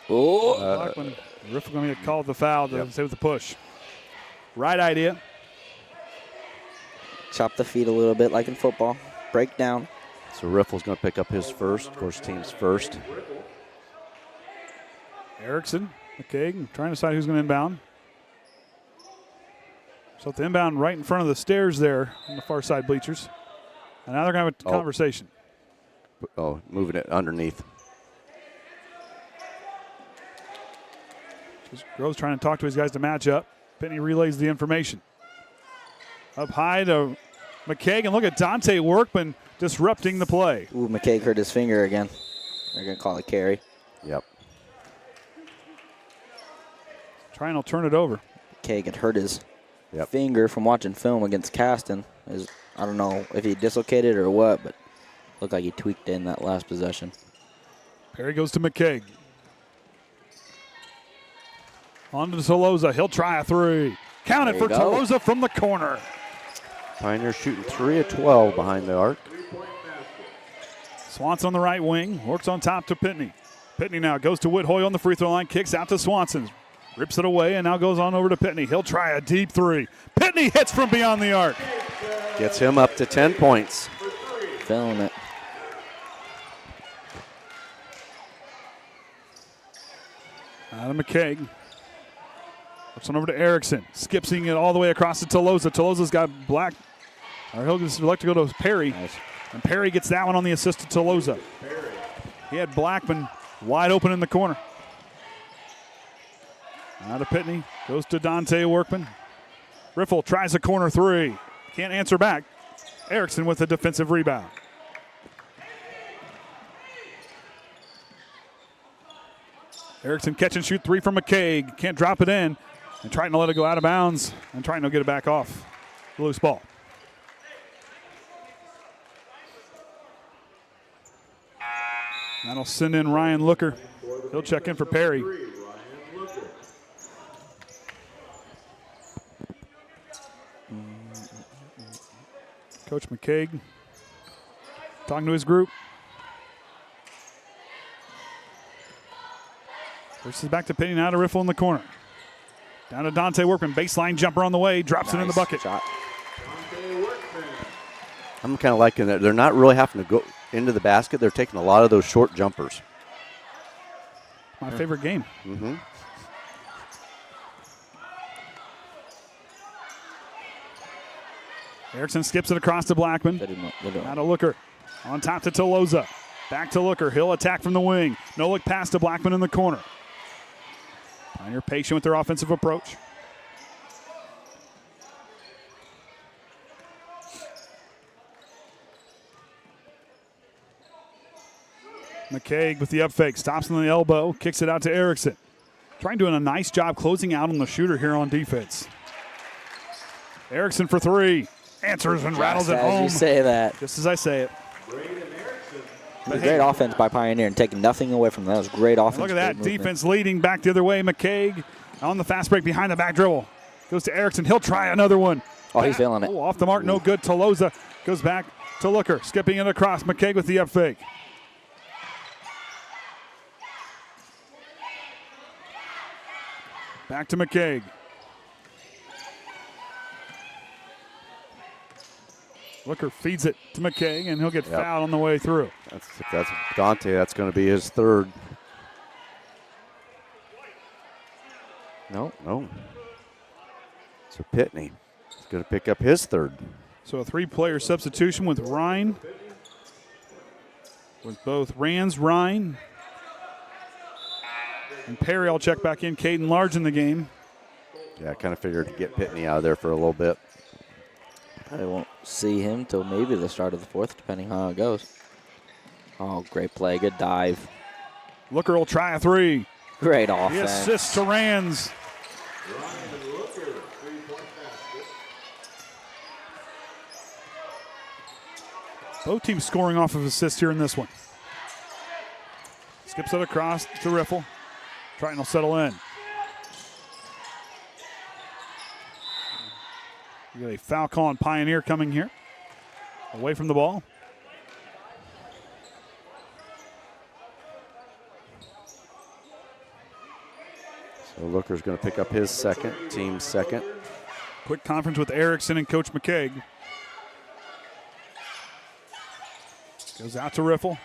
Oh. Riff going to get called the foul to save the push. Right idea. Chop the feet a little bit like in football. Break down. So Riffle's going to pick up his first. Of course, team's first. Erickson, McKaig, trying to decide who's going to inbound. So the inbound right in front of the stairs there on the far side bleachers. And now they're going to have a conversation. Oh, moving it underneath. Groves trying to talk to his guys to match up. Penny relays the information. Up high to McKaig, and look at Dante Workman disrupting the play. Ooh, McKaig hurt his finger again. They're going to call it carry. Yep. Triton will turn it over. McKaig had hurt his finger from watching film against Caston. I don't know if he dislocated or what, but looked like he tweaked in that last possession. Perry goes to McKaig. On to Toloza. He'll try a three. Counted for Toloza from the corner. Pioneer shooting 3 of 12 behind the arc. Swanson on the right wing. Works on top to Pitney. Pitney now goes to Whithoy on the free throw line. Kicks out to Swanson. Rips it away and now goes on over to Pitney. He'll try a deep three. Pitney hits from beyond the arc. Gets him up to 10 points. Feeling it. Adam McKaig. Works on over to Erickson. Skipsing it all the way across to Toloza. Toloza's got black. Or he'll just elect to go to Perry. Nice. And Perry gets that one on the assist to Toloza. He had Blackman wide open in the corner. Out of Pitney. Goes to Dante Workman. Riffle tries a corner three. Can't answer back. Erickson with a defensive rebound. Erickson catch and shoot 3 from McKaig. Can't drop it in. And Triton to let it go out of bounds. And Triton will get it back off. Loose ball. That'll send in Ryan Looker. He'll check in for Perry. Coach McKaig talking to his group. Versus back to Penny, now to Riffle in the corner. Down to Dante Workman, baseline jumper on the way, drops it in the bucket. Shot. I'm kind of liking that. They're not really having to go into the basket. They're taking a lot of those short jumpers. My favorite game. Mm-hmm. Erickson skips it across to Blackman. Now to Looker. On top to Toloza. Back to Looker. He'll attack from the wing. No look pass to Blackman in the corner. Pioneer patient with their offensive approach. McKaig with the up fake. Stops on the elbow. Kicks it out to Erickson. Trying doing a nice job closing out on the shooter here on defense. Erickson for 3. Answers and rattles it home. As you say that. Just as I say it. Great offense by Pioneer and taking nothing away from that. That was great offense. Look at that. Defense leading back the other way. McKaig on the fast break behind the back dribble. Goes to Erickson. He'll try another one. Oh, he's feeling it. Oh, off the mark. No good. Toloza goes back to Looker. Skipping it across. McKaig with the up fake. Back to McKaig. Looker feeds it to McKaig, and he'll get fouled on the way through. That's Dante. That's going to be his 3rd. No. So Pitney is going to pick up his 3rd. So a 3-player substitution with Ryan. With both Ryan, and Perry will check back in. Caden Large in the game. Yeah, I kind of figured to get Pitney out of there for a little bit. I won't see him till maybe the start of the 4th, depending on how it goes. Oh, great play. Good dive. Looker will try a 3. Great offense. He assists to Rands. Both teams scoring off of assists here in this one. Skips it across to Riffle. Triton will settle in. We got a foul call on Pioneer coming here. Away from the ball. So Looker's going to pick up his 2nd, team's 2nd. Quick conference with Erickson and Coach McKaig. Goes out to Riffle.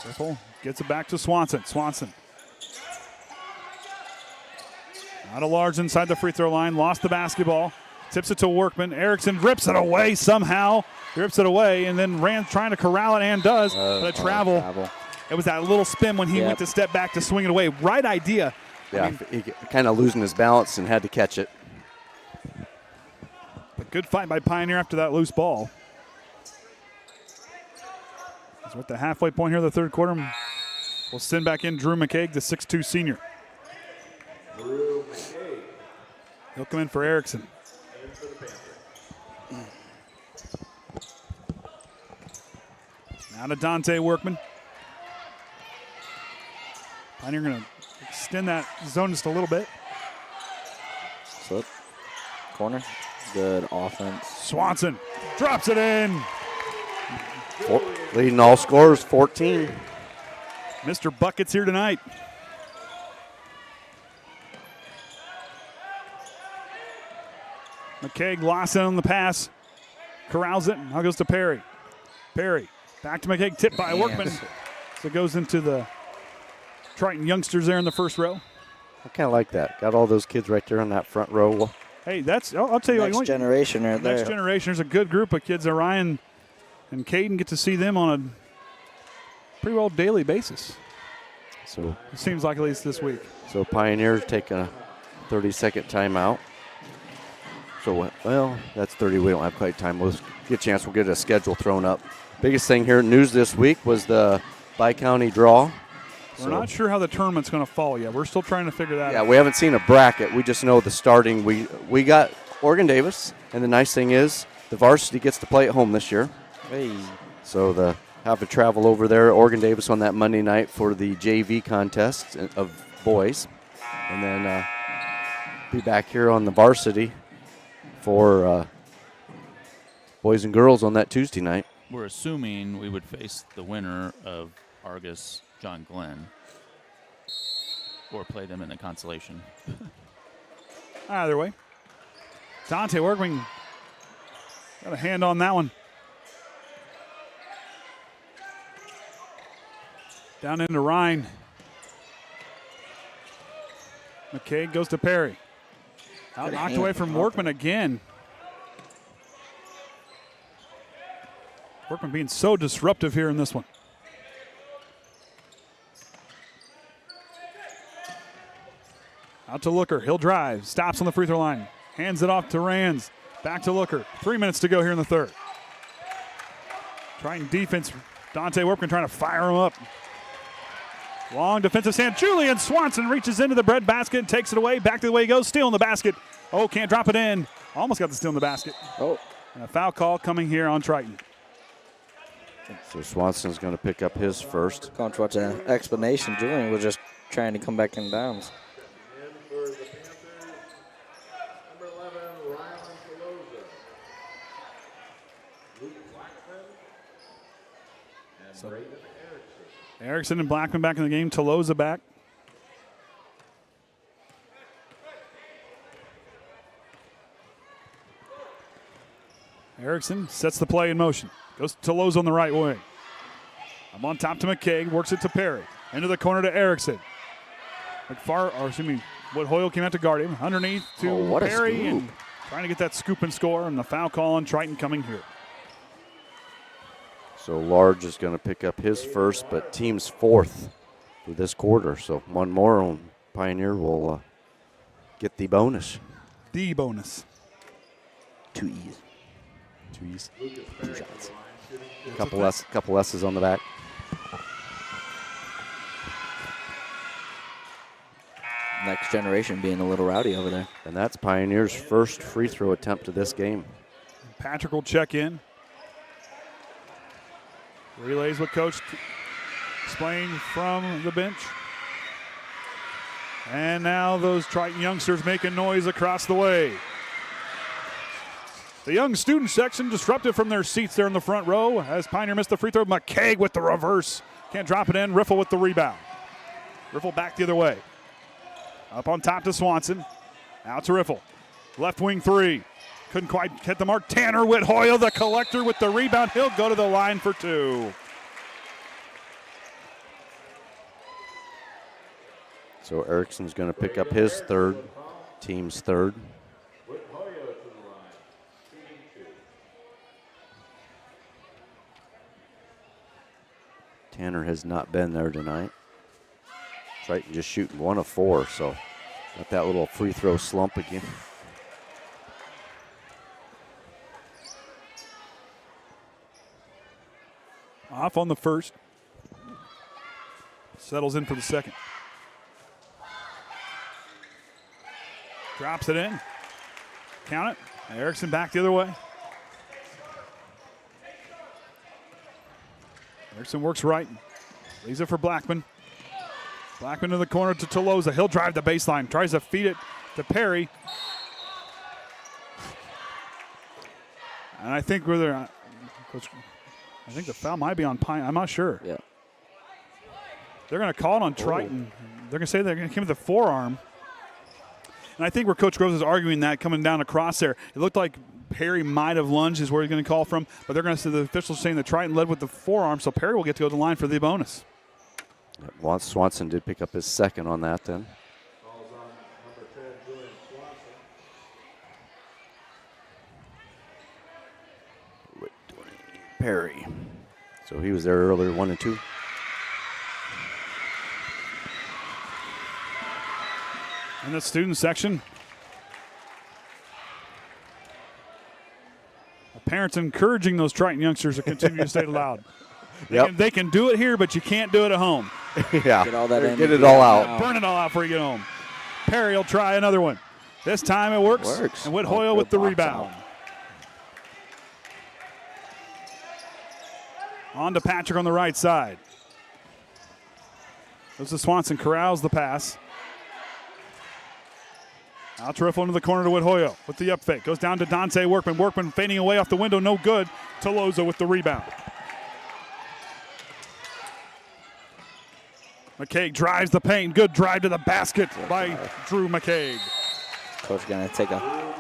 Riffle gets it back to Swanson. Swanson. Out of Large inside the free throw line. Lost the basketball. Tips it to Workman. Erickson rips it away somehow. Rips it away and then ran trying to corral it and does. But a travel. It was that little spin when he went to step back to swing it away. Right idea. Yeah, he kind of losing his balance and had to catch it. But good fight by Pioneer after that loose ball. As we're at the halfway point here of the 3rd quarter. We'll send back in Drew McKaig, the 6'2 senior. He'll come in for Erickson. Now to Dante Workman. Pioneer going to extend that zone just a little bit. Slip. Corner. Good offense. Swanson drops it in. Leading all scorers, 14. Mr. Buckets here tonight. McKaig lost it on the pass. Corrals it. Now goes to Perry. Perry back to McKaig. Tipped by Workman. So it goes into the Triton youngsters there in the 1st row. I kind of like that. Got all those kids right there on that front row. Hey, I'll tell you what. Next generation right there. Next generation. There's a good group of kids. Ryan and Caden get to see them on a pretty well daily basis. So it seems like at least this week. So Pioneers take a 30-second timeout. So, well, that's 30. We don't have quite time. We'll get a chance. We'll get a schedule thrown up. Biggest thing here, news this week, was the bi-county draw. We're not sure how the tournament's going to fall yet. We're still trying to figure that out. Yeah, we haven't seen a bracket. We just know the starting. We got Oregon Davis, and the nice thing is the varsity gets to play at home this year. Hey. So the have to travel over there, Oregon Davis on that Monday night for the JV contest of boys, and then be back here on the varsity for boys and girls on that Tuesday night. We're assuming we would face the winner of Argus John Glenn or play them in the consolation. Either way. Dante Workman got a hand on that one. Down into Ryan. McKaig goes to Perry. Out knocked away from Workman again. Workman being so disruptive here in this one. Out to Looker. He'll drive. Stops on the free throw line. Hands it off to Rands. Back to Looker. 3 minutes to go here in the third. Trying defense. Dante Workman trying to fire him up. Long defensive stand. Julian Swanson reaches into the bread basket and takes it away. Back to the way he goes. Steal in the basket. Oh, can't drop it in. Almost got the steal in the basket. Oh. And a foul call coming here on Triton. So Swanson's going to pick up his first. Coach, what's an explanation? Julian was just trying to come back in bounds. So Erickson and Blackman back in the game. Toloza back. Erickson sets the play in motion. Goes to Toloza on the right wing. I'm on top to McKaig. Works it to Perry. Into the corner to Erickson. Wood Hoyle came out to guard him. Underneath to Perry. And trying to get that scoop and score. And the foul call on Triton coming here. So Large is going to pick up his first, but team's fourth for this quarter. So one more on Pioneer will get the bonus. The bonus. 2 E's. 2 E's. 2 shots. Couple S's on the back. Next generation being a little rowdy over there. And that's Pioneer's first free throw attempt of this game. Patrick will check in. Relays what Coach explained from the bench. And now those Triton youngsters making noise across the way. The young student section disrupted from their seats there in the front row as Pioneer missed the free throw. McKaig with the reverse. Can't drop it in. Riffle with the rebound. Riffle back the other way. Up on top to Swanson. Out to Riffle. Left wing three. Couldn't quite hit the mark. Tanner Whithoyle, the collector, with the rebound. He'll go to the line for two. So Erickson's going to pick up his third, team's third. Tanner has not been there tonight. Triton just shooting 1 of 4, so got that little free throw slump again. Off on the first. Settles in for the second. Drops it in. Count it. Erickson back the other way. Erickson works right. Leaves it for Blackman. Blackman to the corner to Toloza. He'll drive the baseline. Tries to feed it to Perry. And I think whether I think the foul might be on Pine. I'm not sure. Yeah. They're going to call it on Triton. They're going to say they're going to give it the forearm. And I think where Coach Groves is arguing that coming down across there, it looked like Perry might have lunged is where he's going to call from, but they're going to say the officials saying that Triton led with the forearm, so Perry will get to go to the line for the bonus. Swanson did pick up his second on that then. Perry. So he was there earlier, 1 and 2. In the student section, the parents encouraging those Triton youngsters to continue to stay loud. They can do it here, but you can't do it at home. Yeah. Get all that in. Get it all out. Burn it all out before you get home. Perry will try another one. This time it works. And Whit Hoyle with the rebound. On to Patrick on the right side. Goes to Swanson, corrals the pass. Out to Riffle into the corner to Whit Hoyle with the up fake. Goes down to Dante Workman. Workman fading away off the window, no good. Toloza with the rebound. McKaig drives the paint. Good drive to the basket by Drew McKaig. Coach going to take a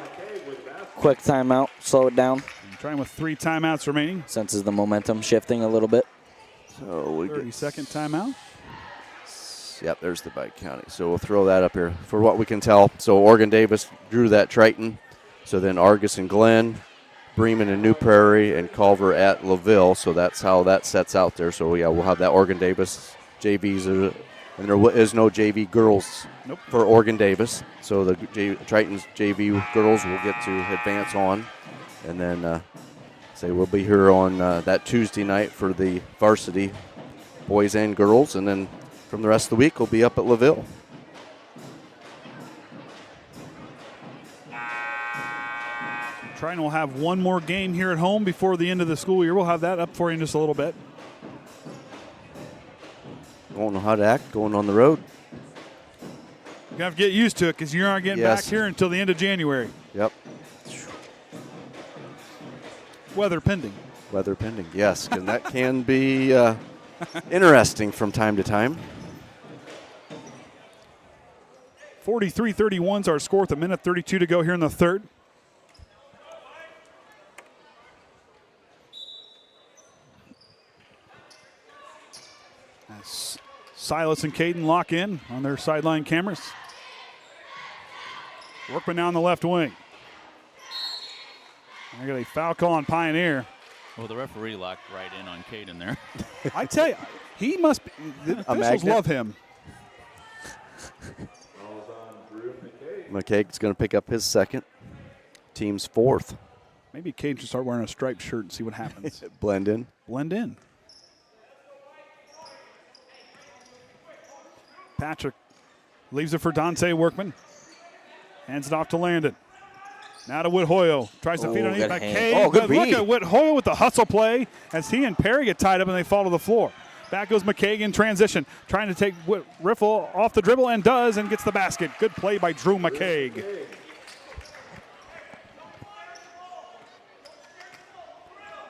quick timeout, slow it down. Trying with 3 timeouts remaining. Senses the momentum shifting a little bit. So we 30-second timeout. Yep, there's the Pike County. So we'll throw that up here for what we can tell. So Oregon Davis drew that Triton. So then Argus and Glenn, Bremen and New Prairie, and Culver at LaVille. So that's how that sets out there. So yeah, we'll have that Oregon Davis JVs, and there is no JV girls for Oregon Davis. So the Triton's JV girls will get to advance on, and then we'll be here on that Tuesday night for the varsity boys and girls, and then from the rest of the week we'll be up at LaVille. Triton will have one more game here at home before the end of the school year. We'll have that up for you in just a little bit. Don't know how to act going on the road. You have to get used to it because you aren't getting back here until the end of January. Yep. Weather pending. Weather pending, yes, and that can be interesting from time to time. 43-31 is our score with 1:32 to go here in the third. As Silas and Caden lock in on their sideline cameras. Workman now on the left wing. I got a foul call on Pioneer. Well, the referee locked right in on Caden there. I tell you, he must be. The officials love him. McKaig's going to pick up his second. Team's fourth. Maybe Caden should start wearing a striped shirt and see what happens. Blend in. Blend in. Patrick leaves it for Dante Workman. Hands it off to Landon. Now to Whit Hoyle. Tries to feed underneath McKaig. Oh, good Look read. at Whit Hoyle with the hustle play as he and Perry get tied up and they fall to the floor. Back goes McKaig in transition, trying to take Riffle off the dribble and does and gets the basket. Good play by Drew McKaig.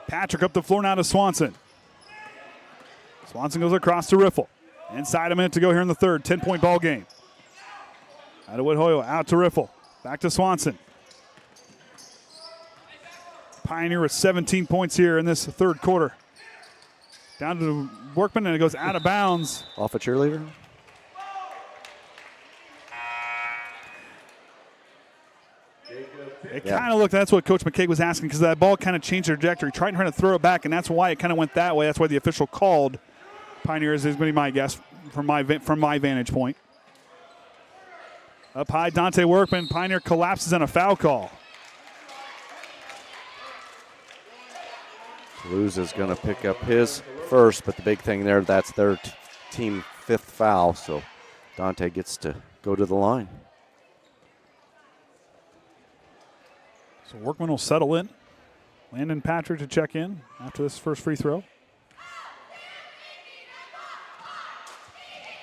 Patrick up the floor now to Swanson. Swanson goes across to Riffle. Inside a minute to go here in the third. 10-point ball game. Out to Whit Hoyle, out to Riffle. Back to Swanson. Pioneer with 17 points here in this third quarter. Down to Workman, and it goes out of bounds. Off a cheerleader. It kind of looked, that's what Coach McKaig was asking, because that ball kind of changed the trajectory. Trying to throw it back, and that's why it kind of went that way. That's why the official called Pioneer, is going to be my guess from my vantage point. Up high, Dante Workman. Pioneer collapses on a foul call. Luz is going to pick up his first, but the big thing there, that's their team fifth foul, so Dante gets to go to the line. So Workman will settle in. Landon Patrick to check in after this first free throw.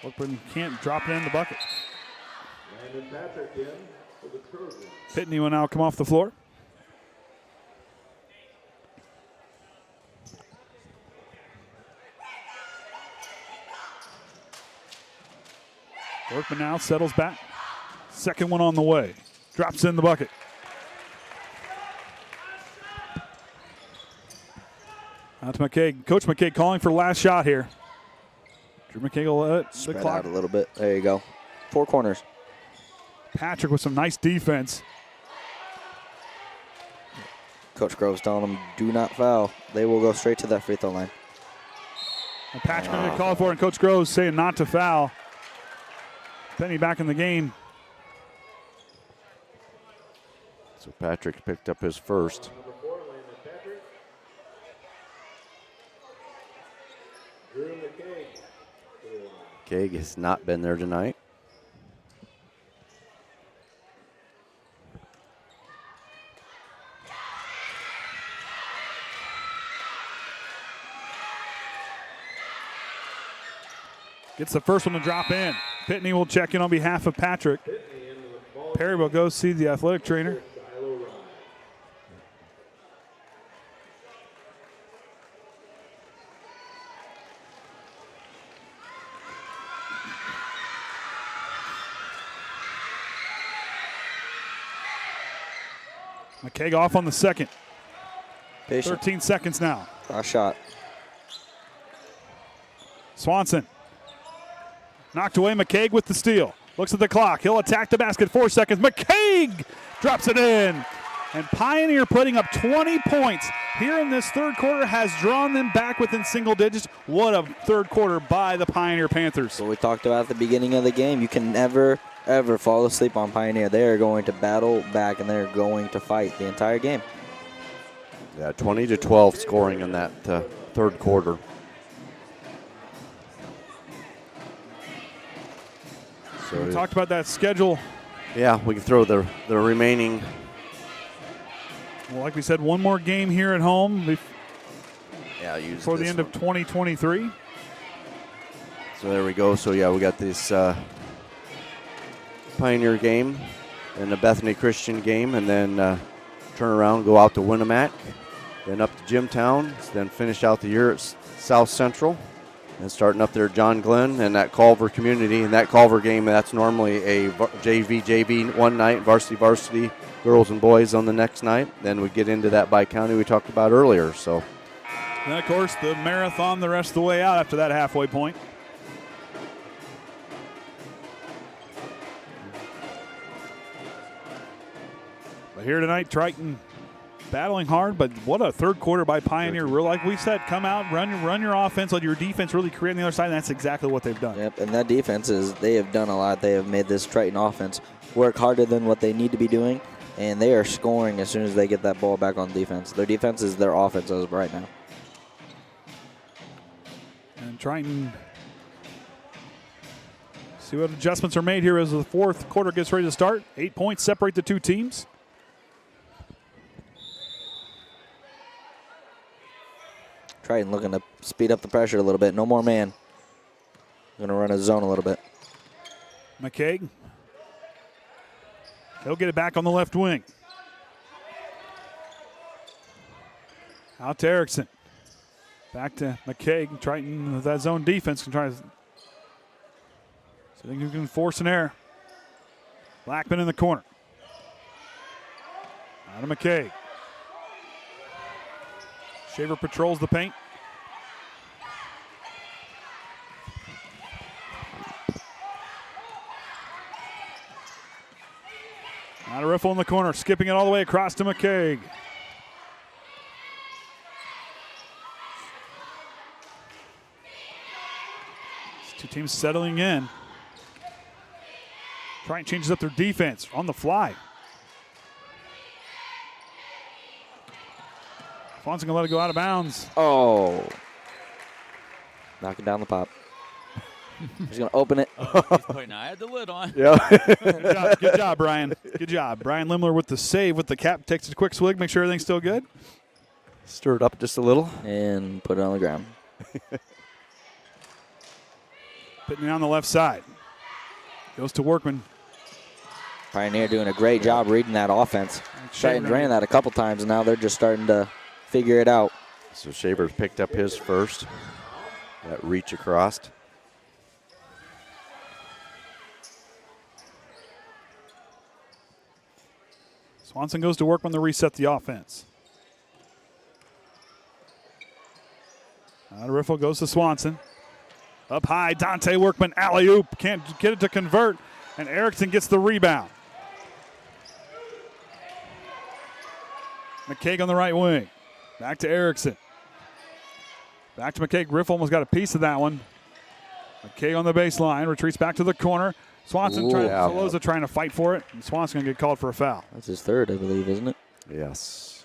Workman can't drop it in the bucket. Landon Patrick in for the Trojans. Pitney will now come off the floor. Workman now settles back. Second one on the way. Drops in the bucket. Out to McKaig. Coach McKaig calling for last shot here. Drew McKaig will let the Spread clock out a little bit. There you go. 4 corners. Patrick with some nice defense. Coach Grove's telling them, do not foul. They will go straight to that free throw line. And Patrick going to get called for, and Coach Groves saying not to foul. Penny back in the game. So Patrick picked up his first. McKaig has not been there tonight. Gets the first one to drop in. Pitney will check in on behalf of Patrick. Perry will go see the athletic trainer. McKaig off on the second. Patient. 13 seconds now. Last shot. Swanson. Knocked away. McKaig with the steal. Looks at the clock. He'll attack the basket. 4 seconds. McKaig drops it in. And Pioneer putting up 20 points here in this third quarter has drawn them back within single digits. What a third quarter by the Pioneer Panthers. What we talked about at the beginning of the game. You can never, ever fall asleep on Pioneer. They are going to battle back, and they're going to fight the entire game. Yeah, 20-12 scoring in that third quarter. So We talked about that schedule. Yeah, we can throw the remaining. Well, like we said, one more game here at home before the end of 2023. So there we go. So yeah, we got this Pioneer game and the Bethany Christian game, and then turn around, go out to Winnemac, then up to Jimtown, then finish out the year at South Central, and starting up there at John Glenn and that Culver community. And that Culver game, that's normally a JV one night, varsity girls and boys on the next night. Then we get into that bi-county we talked about earlier. So, And then, of course, the marathon the rest of the way out after that halfway point. But here tonight, Triton battling hard, but what a third quarter by Pioneer. Real, like we said, come out, run your offense, let your defense really create on the other side, and that's exactly what they've done. Yep, and that defense they have done a lot. They have made this Triton offense work harder than what they need to be doing, and they are scoring as soon as they get that ball back on defense. Their defense is their offense as of right now. And Triton, see what adjustments are made here as the fourth quarter gets ready to start. 8 points separate the two teams. Triton looking to speed up the pressure a little bit. No more man. Going to run a zone a little bit. McKaig. He'll get it back on the left wing. Out to Erickson. Back to McKaig. Triton with that zone defense can try to. So I think you can force an error. Blackman in the corner. Out to McKaig. Shaver patrols the paint. Out of Riffle in the corner, skipping it all the way across to McKaig. These two teams settling in. Triton changes up their defense on the fly. Fonson gonna let it go out of bounds. Oh. Knocking down the pop. He's going to open it. Wait, now I had the lid on. Yeah. Good job, Brian. Good job. Brian Limler with the save with the cap. Takes a quick swig, make sure everything's still good. Stir it up just a little. And put it on the ground. Pitney on the left side. Goes to Workman. Pioneer doing a great job reading that offense. Triton ran that a couple times, and now they're just starting to figure it out. So Shaver's picked up his first. That reach across. Swanson goes to Workman to reset the offense. Out of Riffle goes to Swanson. Up high, Dante Workman, alley-oop. Can't get it to convert, and Erickson gets the rebound. McKaig on the right wing. Back to Erickson. Back to McKaig. Riffle almost got a piece of that one. McKaig on the baseline, retreats back to the corner. Swanson Soloza trying to fight for it, and Swanson going to get called for a foul. That's his third, I believe, isn't it? Yes.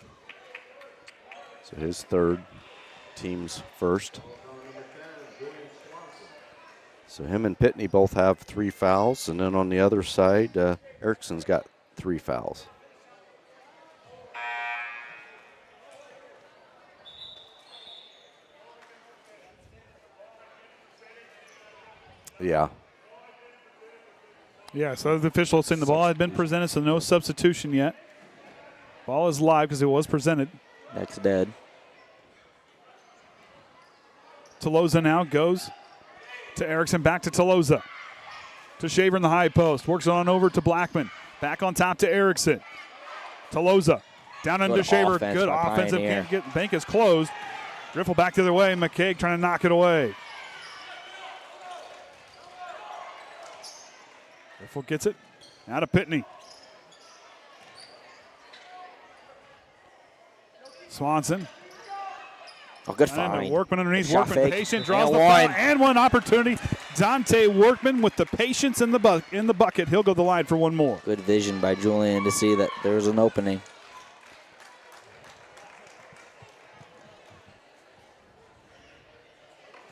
So his third, team's first. So him and Pitney both have 3 fouls, and then on the other side, Erickson's got 3 fouls. Yeah. Yeah, so the official saying the ball had been presented, so no substitution yet. Ball is live because it was presented. That's dead. Toloza now goes to Erickson, back to Toloza. To Shaver in the high post. Works on over to Blackman. Back on top to Erickson. Toloza down into Shaver. Good offensive. Can't get, bank is closed. Dribble back the other way. McKaig trying to knock it away. Riffle gets it. Out of Pitney. Swanson. Oh, good foul. Workman underneath. Shot Workman fake. patient, draws And the one. foul, and one opportunity. Dante Workman with the patience in the bucket. He'll go the line for one more. Good vision by Julian to see that there was an opening.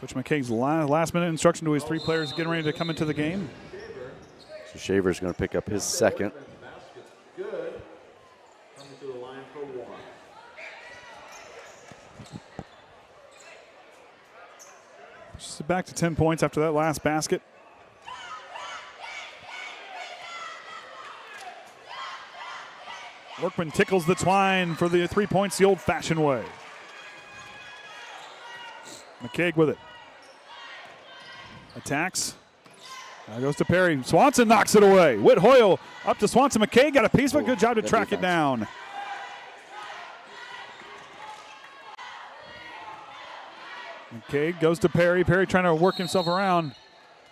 Coach McKaig's last minute instruction to his 3 players getting ready to come into the game. So Shaver's going to pick up his second. Just back to 10 points after that last basket. Workman tickles the twine for the 3 points the old-fashioned way. McKaig with it. Attacks. Now goes to Perry. Swanson knocks it away. Whit Hoyle up to Swanson. McKaig got a piece of it. Good job to track it down. McKaig goes to Perry. Perry trying to work himself around.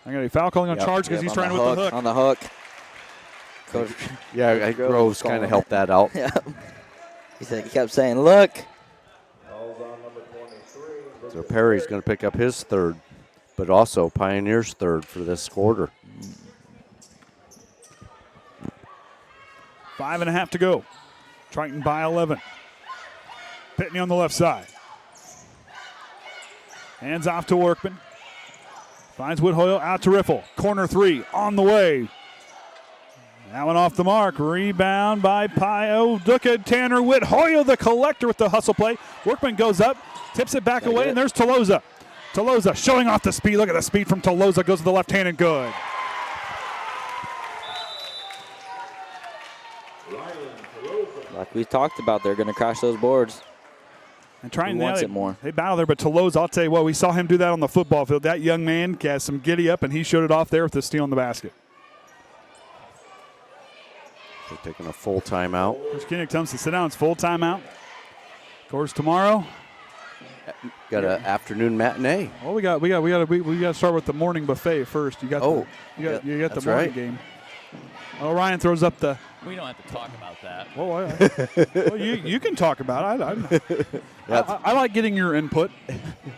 I got a foul calling on charge because he's trying to with the hook. On the hook. Coach. Yeah, Groves kind of helped that out. Yeah. He kept saying, look. So Perry's going to pick up his 3rd, but also Pioneer's 3rd for this quarter. 5.5 to go. Triton by 11. Pitney on the left side. Hands off to Workman. Finds Whit Hoyle out to Riffle. Corner 3 on the way. That one off the mark. Rebound by Pio. Look at Tanner Whit Hoyle, the collector with the hustle play. Workman goes up, tips it back away, and there's Toloza. Toloza showing off the speed. Look at the speed from Toloza. Goes to the left hand and good. Like we talked about, they're going to crash those boards. And trying wants it more. They battle there, but Toloza, I'll tell you what, we saw him do that on the football field. That young man has some giddy up, and he showed it off there with the steal in the basket. They're taking a full timeout. Coach Kinnick tells us to sit down. It's full timeout. Of course, tomorrow. Got an afternoon matinee. Well, we got to start with the morning buffet first. You got the morning game. Oh, Ryan throws up the. We don't have to talk about that. Well, you can talk about it. I like getting your input.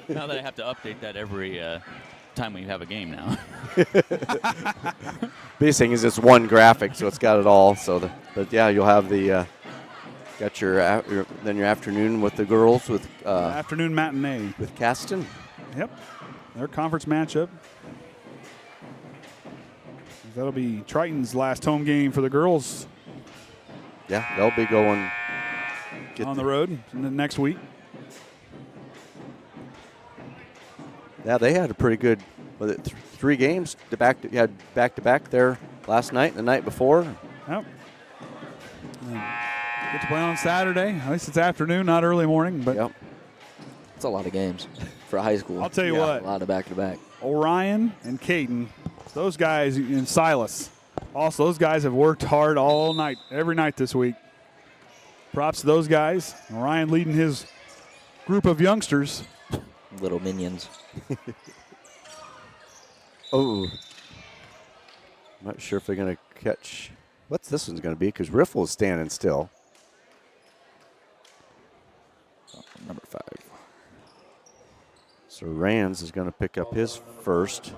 Now that I have to update that every time we have a game now. Biggest thing is it's one graphic, so it's got it all. So, but yeah, you'll have the got your afternoon with the girls with afternoon matinee with Caston. Yep, their conference matchup. That'll be Triton's last home game for the girls. Yeah, they'll be going on the road in the next week. Yeah, they had a pretty good, 3 games back to back there last night and the night before. Yep. Get to play on Saturday. At least it's afternoon, not early morning. But yep. It's a lot of games for high school. I'll tell you what. A lot of back-to-back. Orion and Caden, those guys, and Silas. Also, those guys have worked hard all night, every night this week. Props to those guys. Orion leading his group of youngsters. Little minions. Oh. I'm not sure if they're going to catch. What's this one's going to be? Because Riffle is standing still. Number 5. So Rands is going to pick up his first.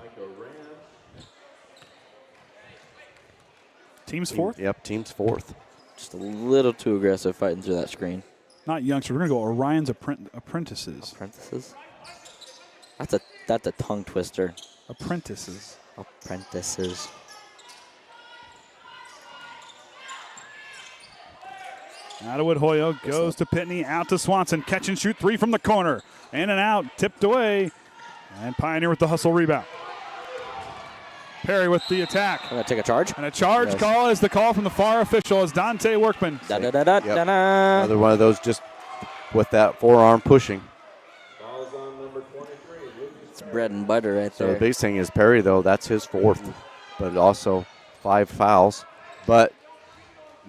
Team's 4th? Yep, team's 4th. Just a little too aggressive fighting through that screen. Not youngsters. We're going to go Orion's apprentices. Apprentices? That's a tongue twister. Apprentices. Apprentices. Out of Hoyle goes to Pitney, out to Swanson. Catch and shoot 3 from the corner. In and out, tipped away. And Pioneer with the hustle rebound. Perry with the attack. I'm going to take a charge. And a charge call is the call from the far official as Dante Workman. Another one of those just with that forearm pushing. It's bread and butter right So there. the biggest thing is Perry, though, that's his 4th, but also 5 fouls. But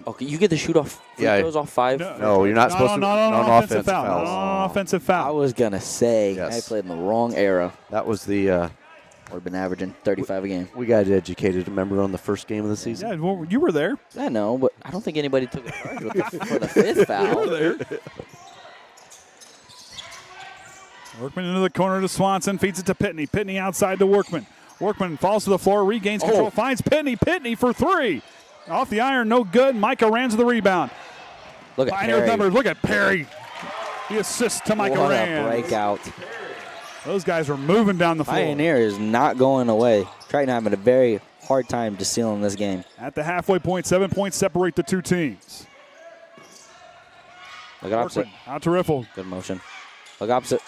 okay, you get to shoot off free throws off 5? No, you're not supposed to. Not on offensive foul. fouls. Not on offensive foul. I was going to say, Yes. I played in the wrong era. That was the. Would have been averaging 35 a game. We got educated, remember, on the first game of the season? Yeah, well, you were there. I know, but I don't think anybody took a charge with for the 5th foul. You were there. Workman into the corner to Swanson, feeds it to Pitney. Pitney outside to Workman. Workman falls to the floor, regains control, finds Pitney. Pitney for 3. Off the iron, no good. Micah Rands the rebound. Look at Pioneer Perry. numbers. Look at Perry. The assist to Micah What Rands. a breakout. Those guys were moving down the floor. Pioneer is not going away. Triton having a very hard time just sealing this game. At the halfway point, 7 points separate the two teams. Look at opposite. Workman out to Riffle. Good motion. Look opposite.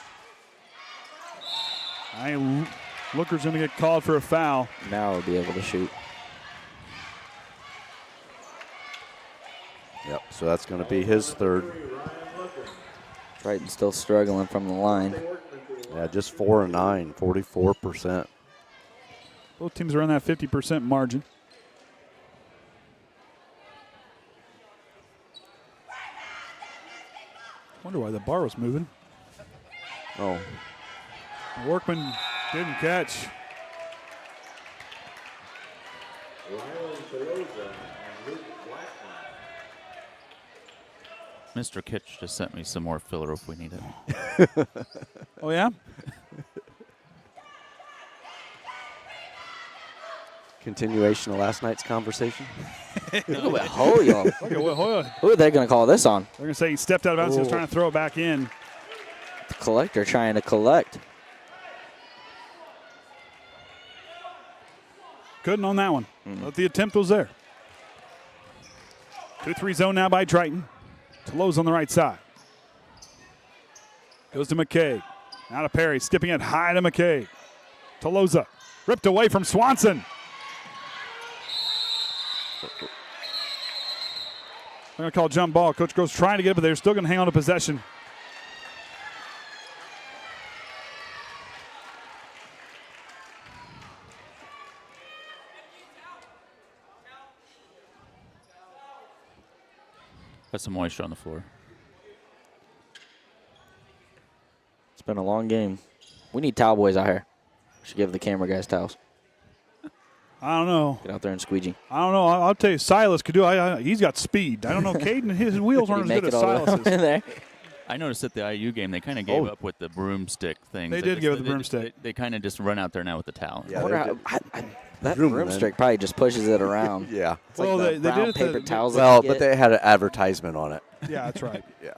Looker's going to get called for a foul. Now he'll be able to shoot. Yep, so that's going to be his 3rd. Triton still struggling from the line. Yeah, just 4 and 9, 44%. Both teams are on that 50% margin. Wonder why the bar was moving. Oh. Workman didn't catch. Mr. Kitch just sent me some more filler if we need it. Oh, yeah? Continuation of last night's conversation. Look at what Hoyle. Look at what Hoyle. Who are they going to call this on? They're going to say he stepped out of bounds. He was trying to throw it back in. The collector trying to collect. Couldn't on that one. But the attempt was there. 2-3 zone now by Triton. Lowe's on the right side. Goes to McKaig. Now to Perry, skipping it high to McKaig. Toloza, ripped away from Swanson. They're going to call jump ball. Coach Groves trying to get it, but they're still going to hang on to possession. Got some moisture on the floor. It's been a long game. We need towel boys out here. We should give the camera guys towels. I don't know. Get out there and squeegee. I don't know. I'll tell you, Silas could do it. He's got speed. I don't know. Caden, his wheels aren't as good as Silas's. There. I noticed at the IU game they kind of gave up with the broomstick thing. They did give up the broomstick. They kind of just run out there now with the towel. Yeah, I wonder that broomstick probably just pushes it around. Yeah. It's like the brown paper towels. Well, but they had an advertisement on it. Yeah, that's right. Yeah.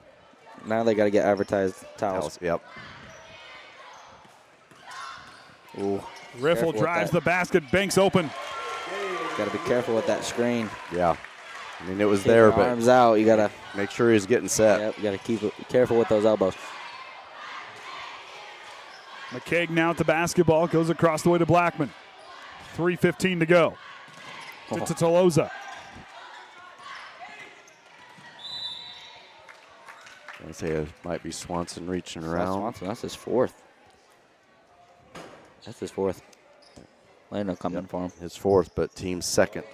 Now they got to get advertised towels. Yep. Ooh. Riffle drives the basket, banks open. Got to be careful with that screen. Yeah. I mean, it was Keep there, your but arms out. You got to make sure he's getting set. Yep, you got to keep it careful with those elbows. McKaig now at the basketball, goes across the way to Blackman. 3:15 to go. To Toloza. I say it might be Swanson reaching That's around. Swanson, that's his 4th. That's his 4th. Lando coming for him. His 4th, but team's 2nd.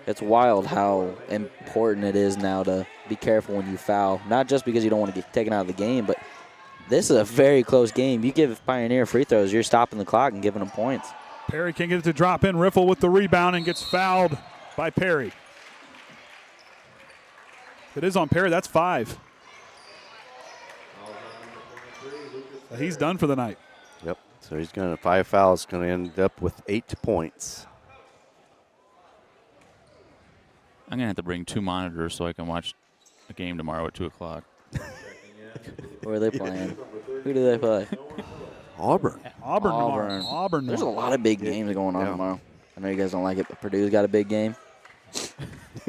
It's wild how important it is now to be careful when you foul. Not just because you don't want to get taken out of the game, but this is a very close game. You give Pioneer free throws, you're stopping the clock and giving them points. Perry can't get it to drop in. Riffle with the rebound and gets fouled by Perry. If it is on Perry, that's 5. He's done for the night. Yep. So he's going to 5 fouls, going to end up with 8 points. I'm going to have to bring 2 monitors so I can watch a game tomorrow at 2 o'clock. Who are they playing? Who do they play? Auburn. Auburn. Auburn. There's a lot of big games going on tomorrow. I know you guys don't like it, but Purdue's got a big game.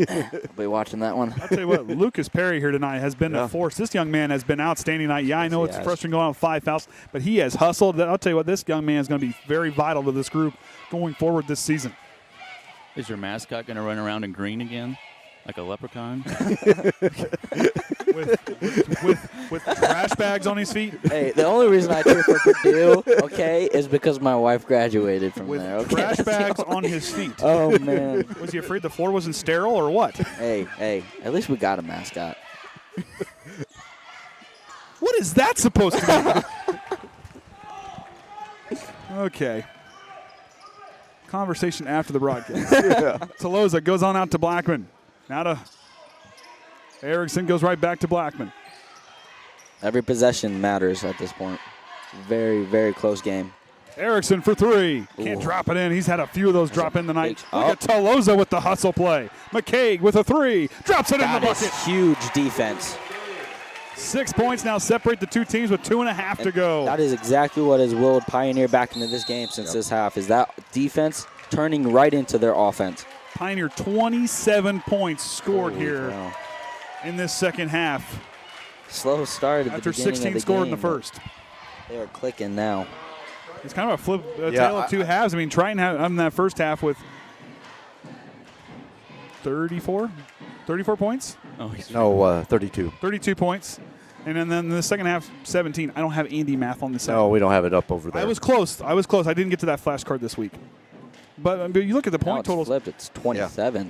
I'll be watching that one. I'll tell you what, Lucas Perry here tonight has been a force. This young man has been outstanding tonight. Yeah, I know it's frustrating going on with 5 fouls, but he has hustled. I'll tell you what, this young man is going to be very vital to this group going forward this season. Is your mascot going to run around in green again, like a leprechaun? with trash bags on his feet. Hey, the only reason I cheer for Purdue, okay, is because my wife graduated from there. Okay, trash bags on his feet. Oh man, was he afraid the floor wasn't sterile or what? Hey, at least we got a mascot. What is that supposed to be? Okay. Conversation after the broadcast. Toloza goes on out to Blackman. Now to Erickson, goes right back to Blackman. Every possession matters at this point. Very, very close game. Erickson for 3. Can't drop it in. He's had a few of those drop in tonight. Look at Toloza with the hustle play. McKaig with a 3. Drops it in the bucket. That is huge defense. 6 points now separate the two teams with 2.5 to go. That is exactly what has willed Pioneer back into this game since this half, is that defense turning right into their offense. Pioneer 27 points scored here in this second half. Slow start at after the beginning 16 of the scored game, in the first. They are clicking now. It's kind of a tale of two halves. I mean, Triton had in that first half with 34 points. Oh, no, 32. 32 points. And then in the second half, 17. I don't have Andy math on the side. No, we don't have it up over there. I was close. I didn't get to that flashcard this week. But you look at the point totals. Flipped. It's 27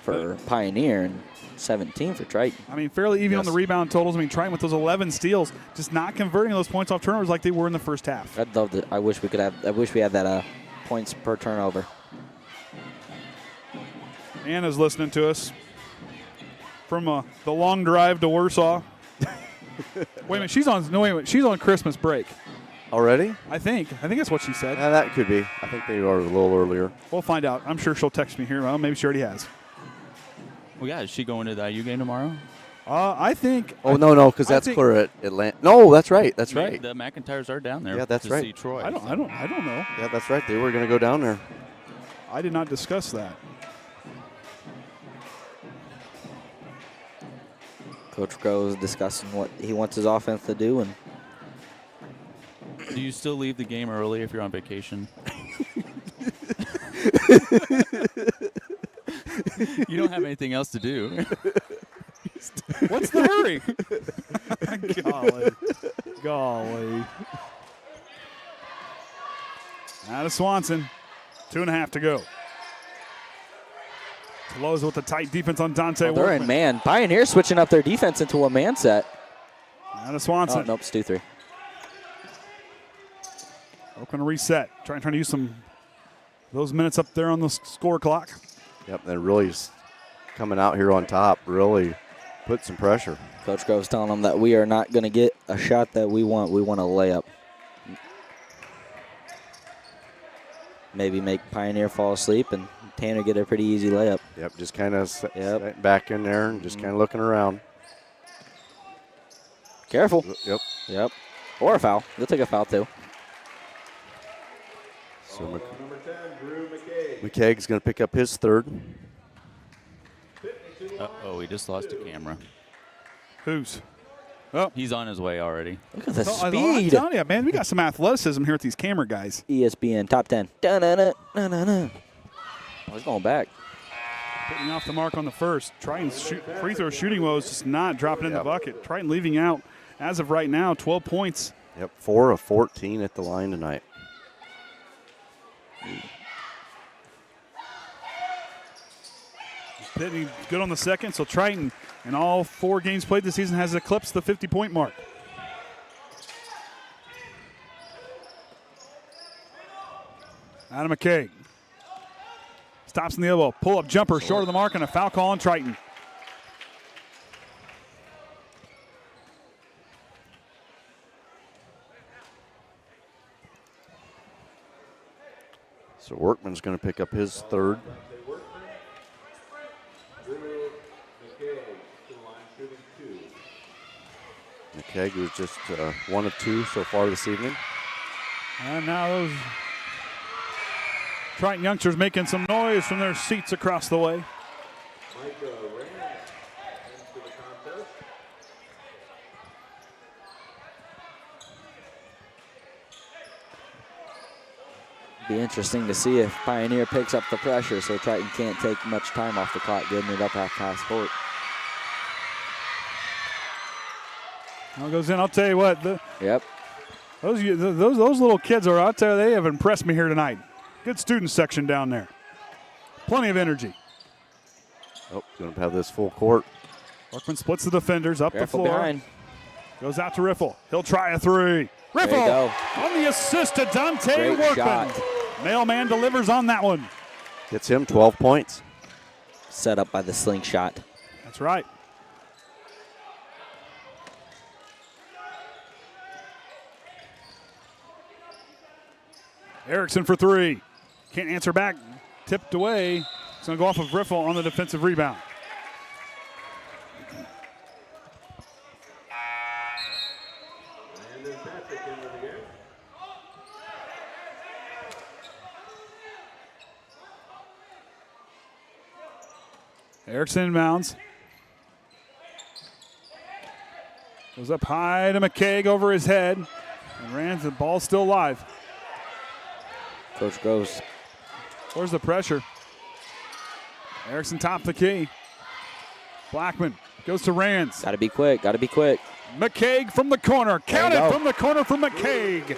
for Pioneer and 17 for Triton. I mean, fairly even on the rebound totals. I mean, Triton with those 11 steals, just not converting those points off turnovers like they were in the first half. I'd love it. I wish we had that points per turnover. Anna's listening to us from the long drive to Warsaw. Wait a minute, she's on Christmas break. Already? I think that's what she said. Yeah, that could be. I think they are a little earlier. We'll find out. I'm sure she'll text me here. Well, maybe she already has. Well, yeah, is she going to the IU game tomorrow? I think. Oh, no, because that's clear at Atlanta. No, that's right. That's right. The McIntyres are down there. Yeah, that's to right. See Troy. I don't know. Yeah, that's right. They were going to go down there. I did not discuss that. Coach Groh is discussing what he wants his offense to do, and do you still leave the game early if you're on vacation? You don't have anything else to do. What's the hurry? Golly. Out of Swanson. 2.5 to go. Toloza with the tight defense on Dante they're Workman. in man. Pioneer switching up their defense into a man set. Out of Swanson. Oh, nope, it's 2-3. Oakland to reset. Trying to use some those minutes up there on the score clock. Yep, and really coming out here on top, really put some pressure. Coach Grove's telling them that we are not going to get a shot that we want. We want a layup. Maybe make Pioneer fall asleep and Tanner get a pretty easy layup. Yep, just kind of back in there and just kind of looking around. Careful. Yep. Or a foul. You'll take a foul too. So McKaig's going to pick up his third. Uh-oh, he just lost a camera. Who's? Oh, he's on his way already. Look at the speed. I'm telling you, man, we got some athleticism here with these camera guys. ESPN top 10. Da-na-na-na-na-na. Oh, he's going back. Putting off the mark on the first. Triton's free throw shooting woes just not dropping in the bucket. Triton leaving out, as of right now, 12 points. Yep, 4 of 14 at the line tonight. Pitney good on the second, so Triton, in all 4 games played this season, has eclipsed the 50-point mark. Adam McKaig stops in the elbow, pull-up jumper, short of the mark, and a foul call on Triton. So Workman's going to pick up his third. McKaig, who's just 1 of 2 so far this evening. And now those Triton youngsters making some noise from their seats across the way. Be interesting to see if Pioneer picks up the pressure so Triton can't take much time off the clock, getting it up at past court. Now goes in. I'll tell you what. Yep. Those little kids are out there. They have impressed me here tonight. Good student section down there. Plenty of energy. Oh, going to have this full court. Workman splits the defenders up Careful the floor. behind. Goes out to Riffle. He'll try a three. Riffle on the assist to Dante Great Workman. shot. Mailman delivers on that one. Gets him 12 points. Set up by the slingshot. That's right. Erickson for three. Can't answer back. Tipped away. It's going to go off of Riffle on the defensive rebound. Erickson inbounds. Goes up high to McKaig over his head. And Rand's the ball's still live. Coach Groves. Where's the pressure? Erickson top the key. Blackman goes to Rands. Got to be quick. Got to be quick. McKaig from the corner. Counted from the corner from McKaig. Get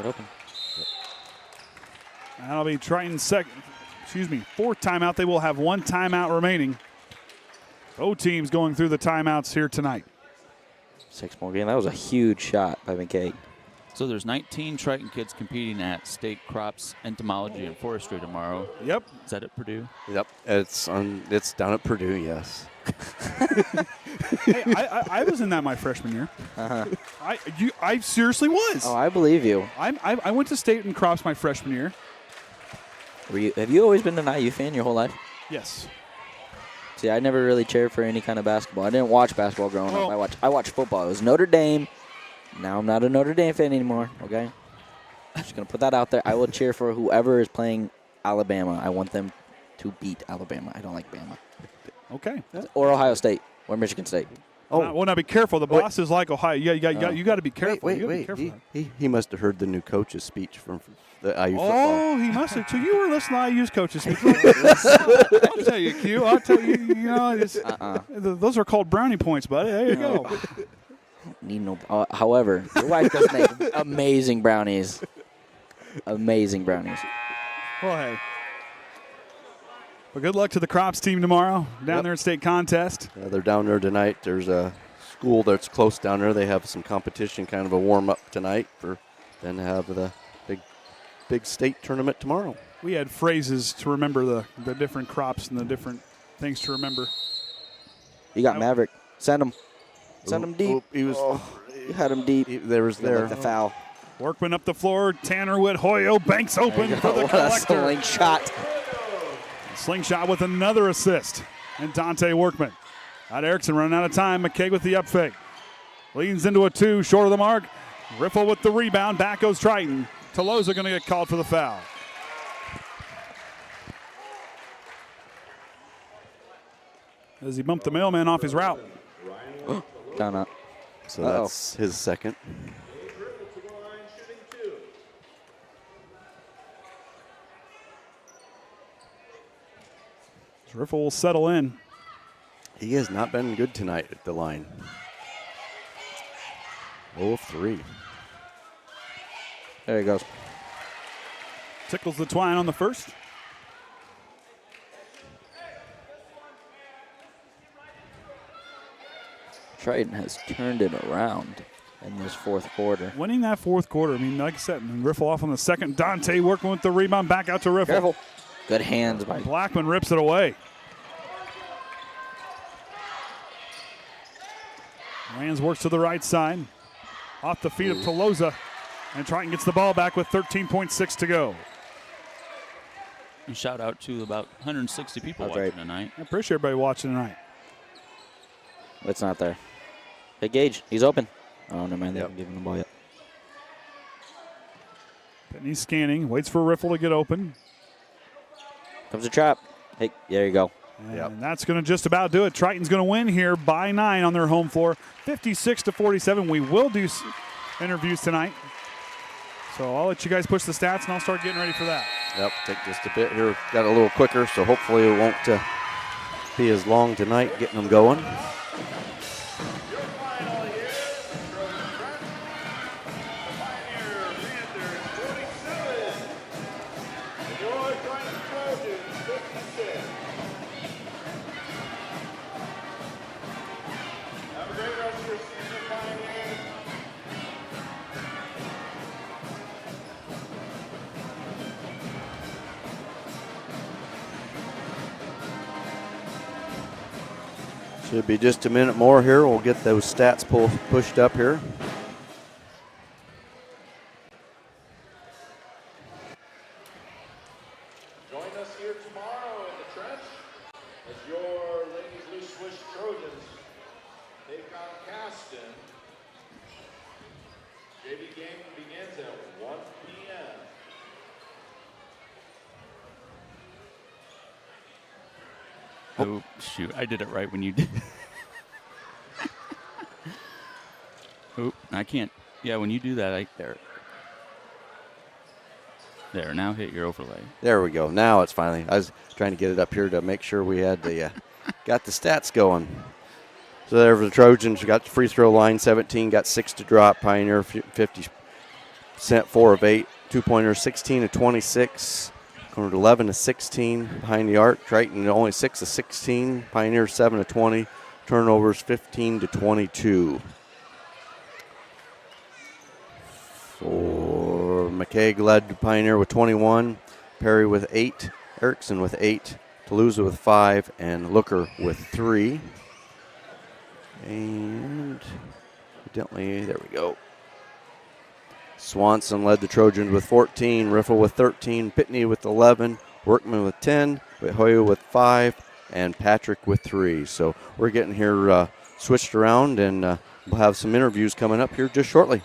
open. That'll be Triton's fourth timeout. They will have 1 timeout remaining. Both teams going through the timeouts here tonight. 6 more games. That was a huge shot by McKaig. So there's 19 Triton kids competing at State Crops Entomology and Forestry tomorrow. Yep. Is that at Purdue? Yep. It's down at Purdue, yes. Hey, I was in that my freshman year. Uh-huh. I seriously was. Oh, I believe you. I went to State and Crops my freshman year. Have you always been an IU fan your whole life? Yes. See, I never really cheered for any kind of basketball. I didn't watch basketball growing up. I watched football. It was Notre Dame. Now I'm not a Notre Dame fan anymore, okay? I'm just going to put that out there. I will cheer for whoever is playing Alabama. I want them to beat Alabama. I don't like Bama. Okay. Or Ohio State or Michigan State. Oh, well, now be careful. The boss is like Ohio. You got to be careful. Wait. He must have heard the new coach's speech from the IU football. Oh, he must have. So you were listening to IU's coach's speech. I'll tell you, Q. I'll tell you. Those are called brownie points, buddy. There you go. Need no. However, your wife does make amazing brownies. Amazing brownies. Well, hey. But good luck to the Crops team tomorrow down there at state contest. Yeah, they're down there tonight. There's a school that's close down there. They have some competition, kind of a warm-up tonight for then have the big state tournament tomorrow. We had phrases to remember the different crops and the different things to remember. You got Maverick. Send him. Send him deep. You had him deep. There was Like the foul. Workman up the floor. Tanner with Hoyo. Banks open for the collector. What a slingshot. Slingshot with another assist. And Dante Workman. Out Erickson running out of time. McKaig with the up fake. Leans into a 2. Short of the mark. Riffle with the rebound. Back goes Triton. Tolosa going to get called for the foul. As he bumped the mailman off his route. Down up. So that's his second. Riffle will settle in. He has not been good tonight at the line. 0 of 3. There he goes. Tickles the twine on the first. Triton has turned it around in this fourth quarter. Winning that fourth quarter. I mean, like I said, Riffle off on the second. Dante working with the rebound. Back out to Riffle. Careful. Good hands by Blackman rips it away. Rands works to the right side. Off the feet of Tolosa. And Triton gets the ball back with 13.6 to go. And shout out to about 160 people watching tonight. I appreciate everybody watching tonight. it's not there. Hey, Gage, he's open. Oh, never mind. They haven't given the ball yet. Pitney's scanning, waits for a riffle to get open. Comes a trap. Hey, there you go. And that's going to just about do it. Triton's going to win here by 9 on their home floor, 56-47. We will do interviews tonight. So I'll let you guys push the stats, and I'll start getting ready for that. Yep, take just a bit here. Got a little quicker, so hopefully it won't be as long tonight getting them going. Should be just a minute more here. We'll get those stats pushed up here. Join us here tomorrow in the trench as your Ladies Loose Swish Trojans take on Caston. JV game begins at 1 p.m. Oh, shoot. I did it right when you did. Oh, I can't. Yeah, when you do that, There, now hit your overlay. There we go. Now it's finally. I was trying to get it up here to make sure we had the got the stats going. So there for the Trojans, we got the free throw line, 17, got 6 to drop. Pioneer 50%, 4 of 8. 2-pointers, 16 of 26. Cornered 11 of 16 behind the arc. Triton only 6 of 16. Pioneer 7 of 20. Turnovers 15 to 22. For McKaig led Pioneer with 21. Perry with 8. Erickson with 8. Toulouse with 5. And Looker with 3. And evidently, there we go. Swanson led the Trojans with 14, Riffle with 13, Pitney with 11, Workman with 10, Hoya with 5, and Patrick with 3. So we're getting here switched around, and we'll have some interviews coming up here just shortly.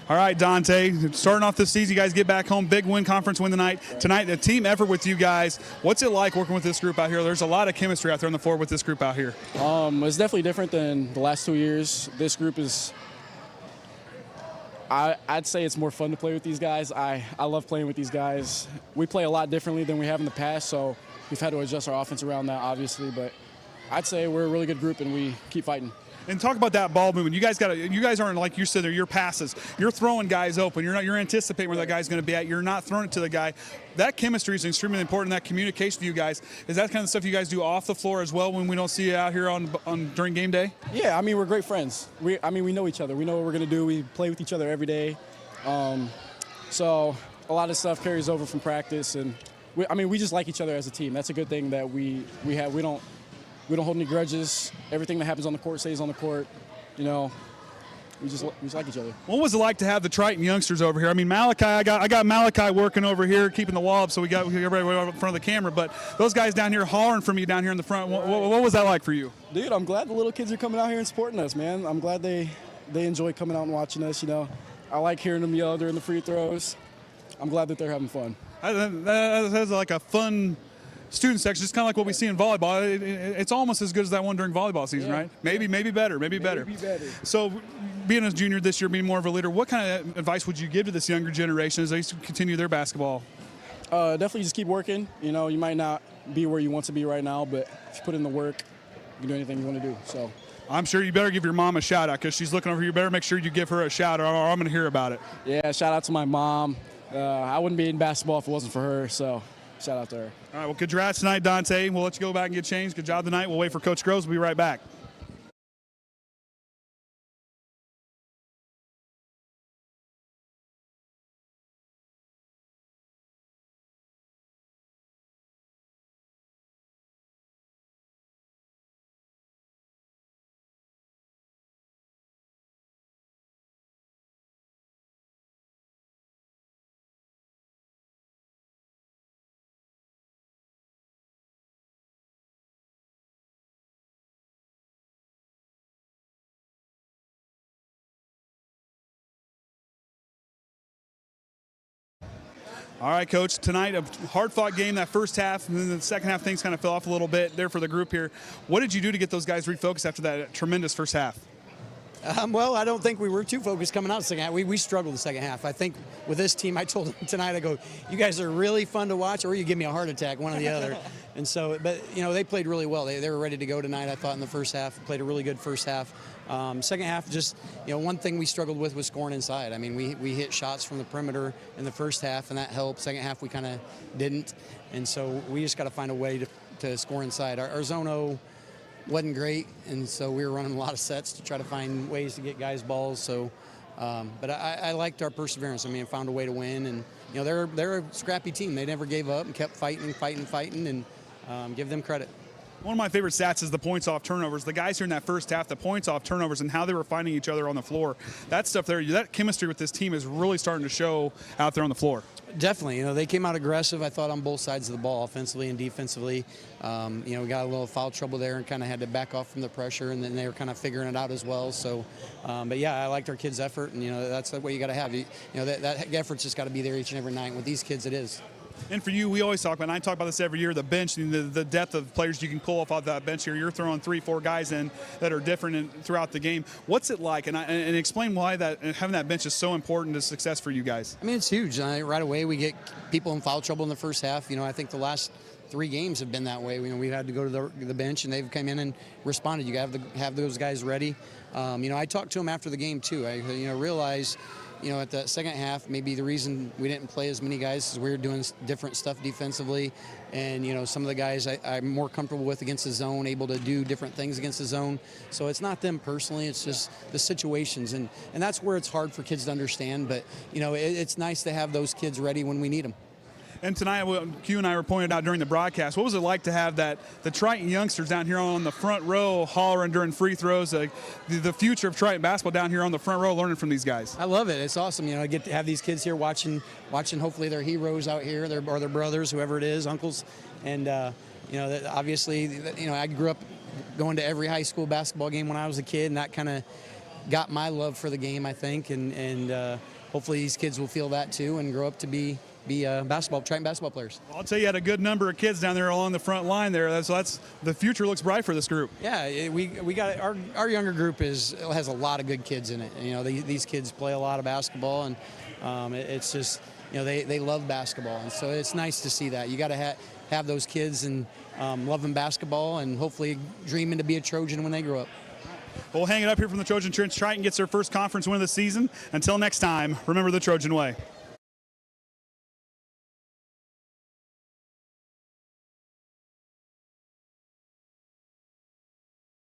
All right, Dante, starting off this season, you guys get back home, big win, conference win tonight, the team effort with you guys. What's it like working with this group out here? There's a lot of chemistry out there on the floor with this group out here. It's definitely different than the last 2 years. This group is, I'd say it's more fun to play with these guys. I love playing with these guys. We play a lot differently than we have in the past, so we've had to adjust our offense around that, obviously, but I'd say we're a really good group and we keep fighting. And talk about that ball movement. You guys aren't like you said there. Your passes. You're throwing guys open. You're anticipating where that guy's going to be at. You're not throwing it to the guy. That chemistry is extremely important. That communication with you guys, is that kind of stuff you guys do off the floor as well when we don't see you out here on during game day? Yeah, I mean, we're great friends. We know each other. We know what we're going to do. We play with each other every day. So a lot of stuff carries over from practice, and we just like each other as a team. That's a good thing that we have. We don't hold any grudges. Everything that happens on the court stays on the court. You know, we just like each other. What was it like to have the Triton youngsters over here? I mean, Malachi, I got Malachi working over here, keeping the wall up, so we got everybody in front of the camera. But those guys down here hollering from you down here in the front, what was that like for you? Dude, I'm glad the little kids are coming out here and supporting us, man. I'm glad they enjoy coming out and watching us. You know, I like hearing them yell during the free throws. I'm glad that they're having fun. That's like a fun student section, just kind of like what we see in volleyball. It's almost as good as that one during volleyball season, right? Maybe better. So being a junior this year, being more of a leader, what kind of advice would you give to this younger generation as they continue their basketball? Definitely just keep working. You know, you might not be where you want to be right now, but if you put in the work, you can do anything you want to do. So I'm sure you better give your mom a shout out because she's looking over here. You better make sure you give her a shout out or I'm going to hear about it. Yeah, shout out to my mom. I wouldn't be in basketball if it wasn't for her, so shout out to her. All right, well, congrats tonight, Dante. We'll let you go back and get changed. Good job tonight. We'll wait for Coach Groves. We'll be right back. All right, Coach, tonight a hard-fought game that first half, and then the second half things kind of fell off a little bit there for the group here. What did you do to get those guys refocused after that tremendous first half? Well, I don't think we were too focused coming out the second half. We struggled the second half. I think with this team, I told them tonight, I go, you guys are really fun to watch, or you give me a heart attack, one or the other. And so, but, you know, they played really well. They were ready to go tonight, I thought, in the first half. Played a really good first half. Second half, just, you know, one thing we struggled with was scoring inside. I mean, we hit shots from the perimeter in the first half, and that helped. Second half, we kind of didn't. And so we just got to find a way to score inside. Our zone O wasn't great, and so we were running a lot of sets to try to find ways to get guys balls. So, but I liked our perseverance. I mean, found a way to win, and you know they're a scrappy team. They never gave up and kept fighting, and give them credit. One of my favorite stats is the points off turnovers. The guys here in that first half, the points off turnovers and how they were finding each other on the floor. That stuff there, that chemistry with this team is really starting to show out there on the floor. Definitely. You know, they came out aggressive, I thought, on both sides of the ball, offensively and defensively. You know, we got a little foul trouble there and kind of had to back off from the pressure, and then they were kind of figuring it out as well. So, but yeah, I liked our kids' effort, and, you know, that's what you got to have. You know, that effort's just got to be there each and every night. With these kids, it is. And for you, we always talk about, and I talk about this every year, the bench and the depth of players you can pull off that bench here. You're throwing 3-4 guys in that are different throughout the game. What's it like? And explain why having that bench is so important to success for you guys. I mean, it's huge. Right away, we get people in foul trouble in the first half. You know, I think the last 3 games have been that way. You know, we've had to go to the bench, and they've come in and responded. You got to have those guys ready. You know, I talked to them after the game, too. I realized, you know, at the second half, maybe the reason we didn't play as many guys is we were doing different stuff defensively. And, you know, some of the guys I'm more comfortable with against the zone, able to do different things against the zone. So it's not them personally, it's just the situations. And that's where it's hard for kids to understand. But, you know, it's nice to have those kids ready when we need them. And tonight, Q and I were pointed out during the broadcast, what was it like to have the Triton youngsters down here on the front row hollering during free throws, the future of Triton basketball down here on the front row learning from these guys? I love it. It's awesome. You know, I get to have these kids here watching hopefully their heroes out here, their brothers, whoever it is, uncles. And, you know, obviously, you know, I grew up going to every high school basketball game when I was a kid, and that kind of got my love for the game, I think. And hopefully these kids will feel that too and grow up to be Triton basketball players. I'll tell you, had a good number of kids down there along the front line there. So that's the future looks bright for this group. Yeah, we got our younger group has a lot of good kids in it. You know, these kids play a lot of basketball, and it's just, you know, they love basketball, and so it's nice to see that. You got to have those kids and loving basketball, and hopefully dreaming to be a Trojan when they grow up. We'll hang it up here from the Trojan Trench. Triton gets their first conference win of the season. Until next time, remember the Trojan way.